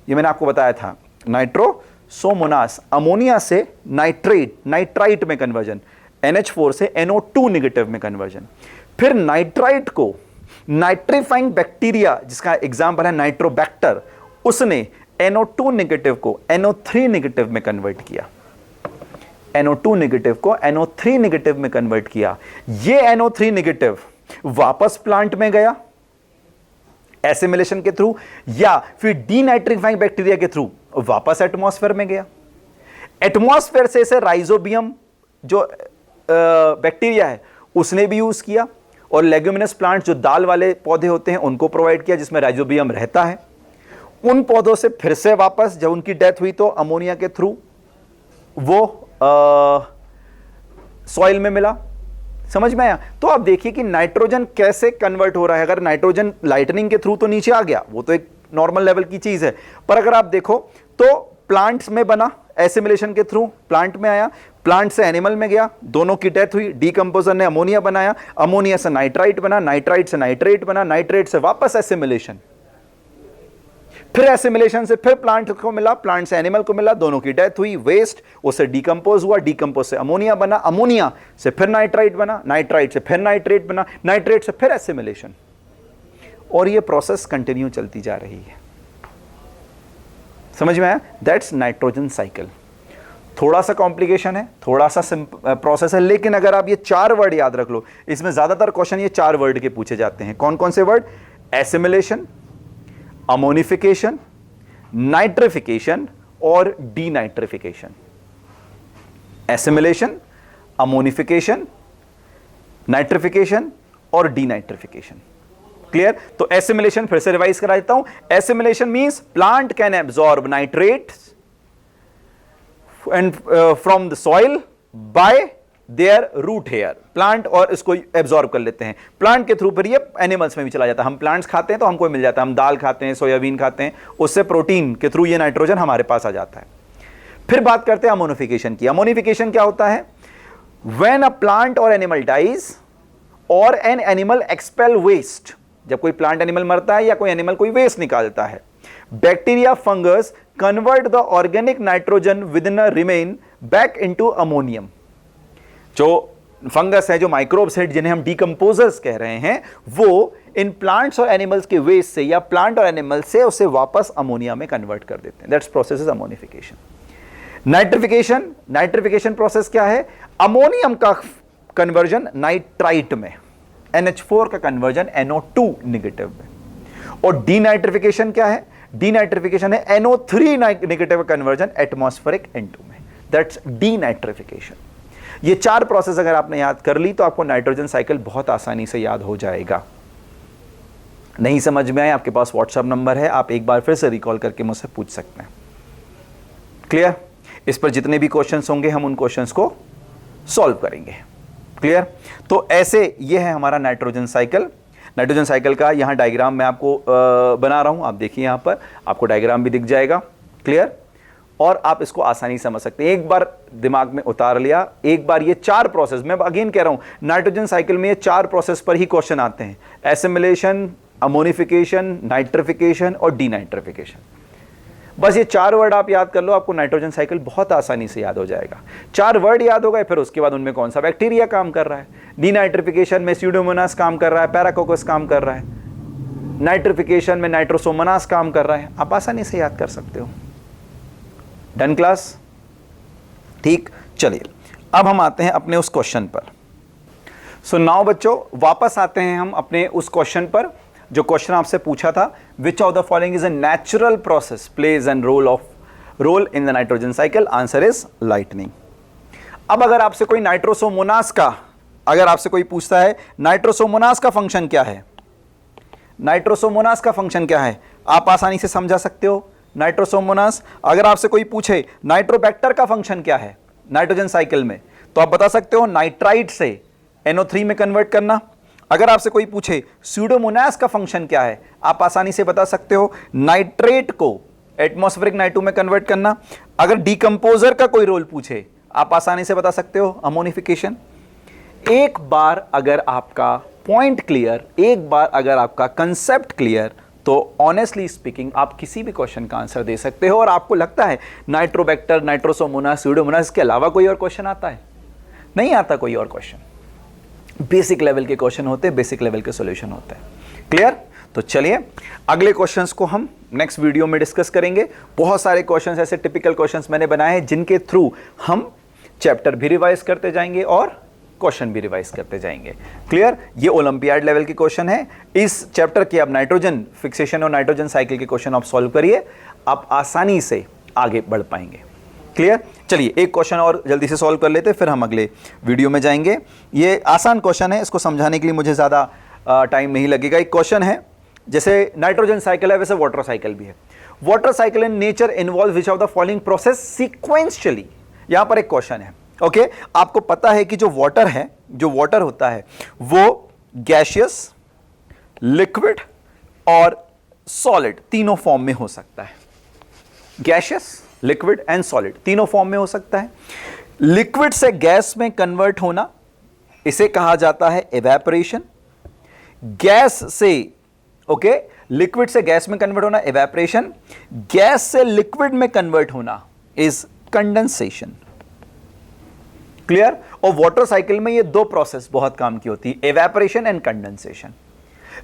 ये मैंने आपको बताया था, नाइट्रोसोमोनास। अमोनिया से नाइट्राइट में कन्वर्जन, NH4 से NO2 निगेटिव में कन्वर्जन। फिर नाइट्राइट को नाइट्रीफाइंग बैक्टीरिया, जिसका एग्जांपल है नाइट्रोबैक्टर, उसने NO2 निगेटिव को NO3 निगेटिव में कन्वर्ट किया। NO2 निगेटिव को NO3 निगेटिव में कन्वर्ट किया। ये NO3 निगेटिव वापस प्लांट में गया एसिमिलेशन के थ्रू, या फिर डीनाइट्रीफाइंग बैक्टीरिया के थ्रू वापस एटमॉस्फेयर में गया। एटमॉस्फेयर से इसे राइजोबियम जो बैक्टीरिया है उसने भी यूज किया, और लेग्यूमिनस प्लांट जो दाल वाले पौधे होते हैं उनको प्रोवाइड किया, जिसमें राइजोबियम रहता है। उन पौधों से फिर से वापस जब उनकी डेथ हुई तो अमोनिया के थ्रू वो सॉइल में मिला। समझ में आया? तो आप देखिए कि नाइट्रोजन कैसे कन्वर्ट हो रहा है। अगर नाइट्रोजन लाइटनिंग के थ्रू तो नीचे आ गया, वो तो एक नॉर्मल लेवल की चीज है, पर अगर आप देखो तो प्लांट्स में बना, एसिमिलेशन के थ्रू प्लांट में आया, प्लांट से एनिमल में गया, दोनों की डेथ हुई, डीकंपोजर ने अमोनिया बनाया, अमोनिया से नाइट्राइट बना, नाइट्राइट से नाइट्रेट बना, नाइट्रेट से वापस एसिमिलेशन, फिर एसिमिलेशन से फिर प्लांट को मिला, प्लांट से एनिमल को मिला, दोनों की डेथ हुई, वेस्ट, उससे डीकंपोज हुआ, डीकंपोज से अमोनिया बना, अमोनिया से फिर नाइट्राइट बना, नाइट्राइट से फिर नाइट्रेट बना, नाइट्रेट से फिर एसिमिलेशन, और ये प्रोसेस कंटिन्यू चलती जा रही है। समझ में आया? That's nitrogen cycle. थोड़ा सा कॉम्प्लिकेशन है, थोड़ा सा प्रोसेस है, लेकिन अगर आप ये 4 वर्ड याद रख लो, इसमें ज्यादातर क्वेश्चन ये 4 वर्ड के पूछे जाते हैं। कौन कौन से वर्ड? एसिमिलेशन, अमोनिफिकेशन, नाइट्रिफिकेशन और डीनाइट्रिफिकेशन। एसिमिलेशन, अमोनिफिकेशन, नाइट्रिफिकेशन और डीनाइट्रिफिकेशन। क्लियर? तो एसिमिलेशन फिर से रिवाइज करा देता हूं। Assimilation means plant can absorb nitrates and from the soil by their root hair. Plant और इसको एब्सॉर्ब कर लेते हैं, प्लांट के थ्रू पर ये एनिमल्स में भी चला जाता है। हम प्लांट्स खाते हैं तो हमको मिल जाता है, हम दाल खाते हैं, सोयाबीन खाते हैं, उससे प्रोटीन के थ्रू ये नाइट्रोजन हमारे पास आ जाता है। फिर बात करते हैं अमोनिफिकेशन की। अमोनिफिकेशन क्या होता है? When a plant or animal dies और एन एनिमल एक्सपेल वेस्ट। जब कोई प्लांट एनिमल मरता है या कोई एनिमल कोई वेस्ट निकालता है, bacteria fungus convert the organic nitrogen with in remain back into ammonium. जो फंगस है, जो माइक्रोब्स है, जिन्हें हम डीकंपोजर्स कह रहे हैं, वो इन प्लांट्स और एनिमल्स के वेस्ट से या प्लांट और एनिमल से उसे वापस अमोनिया में कन्वर्ट कर देते हैं। That's process is ammonification. Nitrification, nitrification process क्या है? अमोनियम का कन्वर्जन नाइट्राइट में, NH4 का कन्वर्जन NO2 निगेटिव में। और डीनाइट्रिफिकेशन क्या है? डीनाइट्रिफिकेशन है NO3 negative conversion atmospheric N2 में। That's denitrification. ये 4 प्रोसेस अगर आपने याद कर ली तो आपको नाइट्रोजन साइकिल बहुत आसानी से याद हो जाएगा। नहीं समझ में आए, आपके पास व्हाट्सएप नंबर है, आप एक बार फिर से रिकॉल करके मुझसे पूछ सकते हैं। क्लियर? इस पर जितने भी क्वेश्चंस होंगे हम उन क्वेश्चंस को सॉल्व करेंगे। क्लियर? तो ऐसे ये है हमारा नाइट्रोजन साइकिल। नाइट्रोजन साइकिल का यहाँ डायग्राम मैं आपको बना रहा हूँ, आप देखिए यहाँ पर आपको डायग्राम भी दिख जाएगा। क्लियर? और आप इसको आसानी समझ सकते हैं। एक बार दिमाग में उतार लिया, एक बार ये 4 प्रोसेस, मैं अगेन कह रहा हूं नाइट्रोजन साइकिल में ये 4 प्रोसेस पर ही क्वेश्चन आते हैं, एसिमिलेशन, अमोनिफिकेशन, नाइट्रिफिकेशन और डीनाइट्रिफिकेशन। बस ये 4 वर्ड आप याद कर लो, आपको नाइट्रोजन साइकिल बहुत आसानी से याद हो जाएगा। 4 वर्ड याद हो गए, फिर उसके बाद उनमें कौन सा बैक्टीरिया काम कर रहा है, डीनाइट्रिफिकेशन में स्यूडोमोनास काम कर रहा है, पैराकोकस काम कर रहा है, नाइट्रिफिकेशन में नाइट्रोसोमोनास काम कर रहा है, आप आसानी से याद कर सकते हो। Done class? ठीक, चलिए अब हम आते हैं अपने उस क्वेश्चन पर। सो नाउ बच्चों वापस आते हैं हम अपने उस क्वेश्चन पर जो क्वेश्चन आपसे पूछा था, which of the following is a natural process plays an role in the nitrogen cycle? Answer is lightning. अब अगर आपसे कोई नाइट्रोसोमोनास का, अगर आपसे कोई पूछता है नाइट्रोसोमोनास का फंक्शन क्या है, नाइट्रोसोमोनास का फंक्शन क्या है, आप आसानी से समझा सकते हो नाइट्रोसोमोनास। अगर आपसे कोई पूछे नाइट्रोबैक्टर का फंक्शन क्या है नाइट्रोजन साइकिल में, तो आप बता सकते हो नाइट्राइट से NO3 में कन्वर्ट करना। अगर आपसे कोई पूछे स्यूडोमोनास का फंक्शन क्या है, आप आसानी से बता सकते हो नाइट्रेट को एटमॉस्फेरिक नाइट्रो में कन्वर्ट करना। अगर डीकंपोजर का कोई रोल पूछे, आप आसानी से बता सकते हो अमोनिफिकेशन। एक बार अगर आपका पॉइंट क्लियर, एक बार अगर आपका कंसेप्ट क्लियर, तो ऑनेस्टली स्पीकिंग आप किसी भी क्वेश्चन का आंसर दे सकते हो। और आपको लगता है नाइट्रोबैक्टर, नाइट्रोसोमोनास, स्यूडोमोनास के अलावा कोई और क्वेश्चन आता है? नहीं आता कोई और क्वेश्चन। बेसिक लेवल के क्वेश्चन होते हैं, बेसिक लेवल के सॉल्यूशन होते हैं। क्लियर? तो चलिए अगले क्वेश्चंस को हम नेक्स्ट वीडियो में डिस्कस करेंगे। बहुत सारे क्वेश्चंस ऐसे टिपिकल क्वेश्चंस मैंने बनाए हैं जिनके थ्रू हम चैप्टर भी रिवाइज करते जाएंगे और क्वेश्चन भी रिवाइज करते जाएंगे। क्लियर? ये ओलंपियाड लेवल के क्वेश्चन है। इस चैप्टर के आप नाइट्रोजन फिक्सेशन और नाइट्रोजन साइकिल के क्वेश्चन आप सॉल्व करिए, आप आसानी से आगे बढ़ पाएंगे। क्लियर? चलिए एक क्वेश्चन और जल्दी से सॉल्व कर लेते, फिर हम अगले वीडियो में जाएंगे। ये आसान क्वेश्चन है, इसको समझाने के लिए मुझे ज़्यादा टाइम नहीं लगेगा। एक क्वेश्चन है, जैसे नाइट्रोजन साइकिल है वैसे वाटर साइकिल भी है। Water cycle in nature involve which of the following process sequentially. यहां पर एक क्वेश्चन है। ओके, आपको पता है कि जो वाटर है, जो वाटर होता है वो गैसियस, लिक्विड और सॉलिड तीनों फॉर्म में हो सकता है। गैसियस, लिक्विड एंड सॉलिड तीनों फॉर्म में हो सकता है। लिक्विड से गैस में कन्वर्ट होना, इसे कहा जाता है इवेपोरेशन। गैस से, ओके, लिक्विड से गैस में कन्वर्ट होना इवेपोरेशन। गैस से लिक्विड में कन्वर्ट होना इज कंडेंसेशन। क्लियर? और वाटर साइकिल में ये 2 प्रोसेस बहुत काम की होती है, इवेपोरेशन एंड कंडेंसेशन।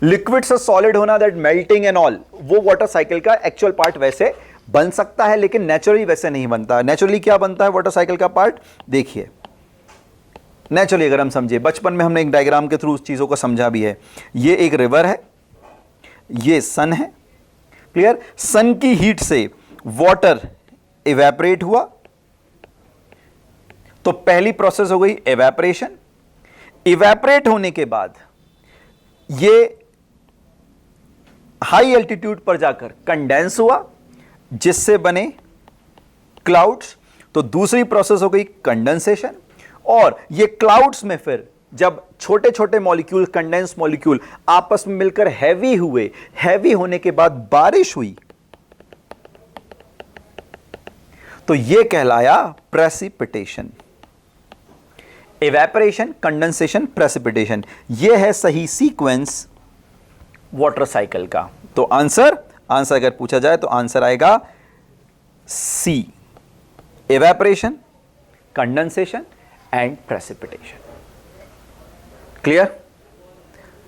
लिक्विड से सॉलिड होना, दैट मेल्टिंग एंड ऑल, वो वाटर साइकिल का एक्चुअल पार्ट वैसे बन सकता है, लेकिन नेचुरली वैसे नहीं बनता। नेचुरली क्या बनता है वाटर साइकिल का पार्ट? देखिए नेचुरली अगर हम समझे, बचपन में हमने एक डायग्राम के थ्रू उस चीजों को समझा भी है। ये एक रिवर है, ये सन है। क्लियर? सन की हीट से वाटर इवेपोरेट हुआ, तो पहली प्रोसेस हो गई इवेपोरेशन। इवेपोरेट होने के बाद ये हाई एल्टीट्यूड पर जाकर कंडेंस हुआ, जिससे बने क्लाउड्स। तो दूसरी प्रोसेस हो गई कंडेंसेशन। और ये क्लाउड्स में फिर जब छोटे छोटे मॉलिक्यूल, कंडेंस मॉलिक्यूल आपस में मिलकर हैवी हुए, हैवी होने के बाद बारिश हुई, तो यह कहलाया प्रेसिपिटेशन। इवेपोरेशन, कंडेंसेशन, प्रेसिपिटेशन, यह है सही सीक्वेंस वाटर साइकिल का। तो आंसर अगर पूछा जाए तो आंसर आएगा C, evaporation, condensation and precipitation. Clear?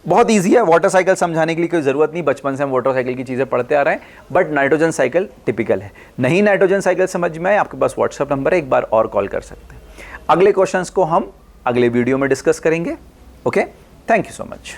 बहुत इजी है। वाटर साइकिल समझाने के लिए कोई जरूरत नहीं, बचपन से हम वाटर साइकिल की चीजें पढ़ते आ रहे हैं। बट नाइट्रोजन साइकिल टिपिकल है। नहीं नाइट्रोजन साइकिल समझ में आए, आपके पास व्हाट्सएप नंबर है, एक बार और कॉल कर सकते हैं। अगले क्वेश्चंस को हम अगले वीडियो में डिस्कस करेंगे। Okay, thank you so much.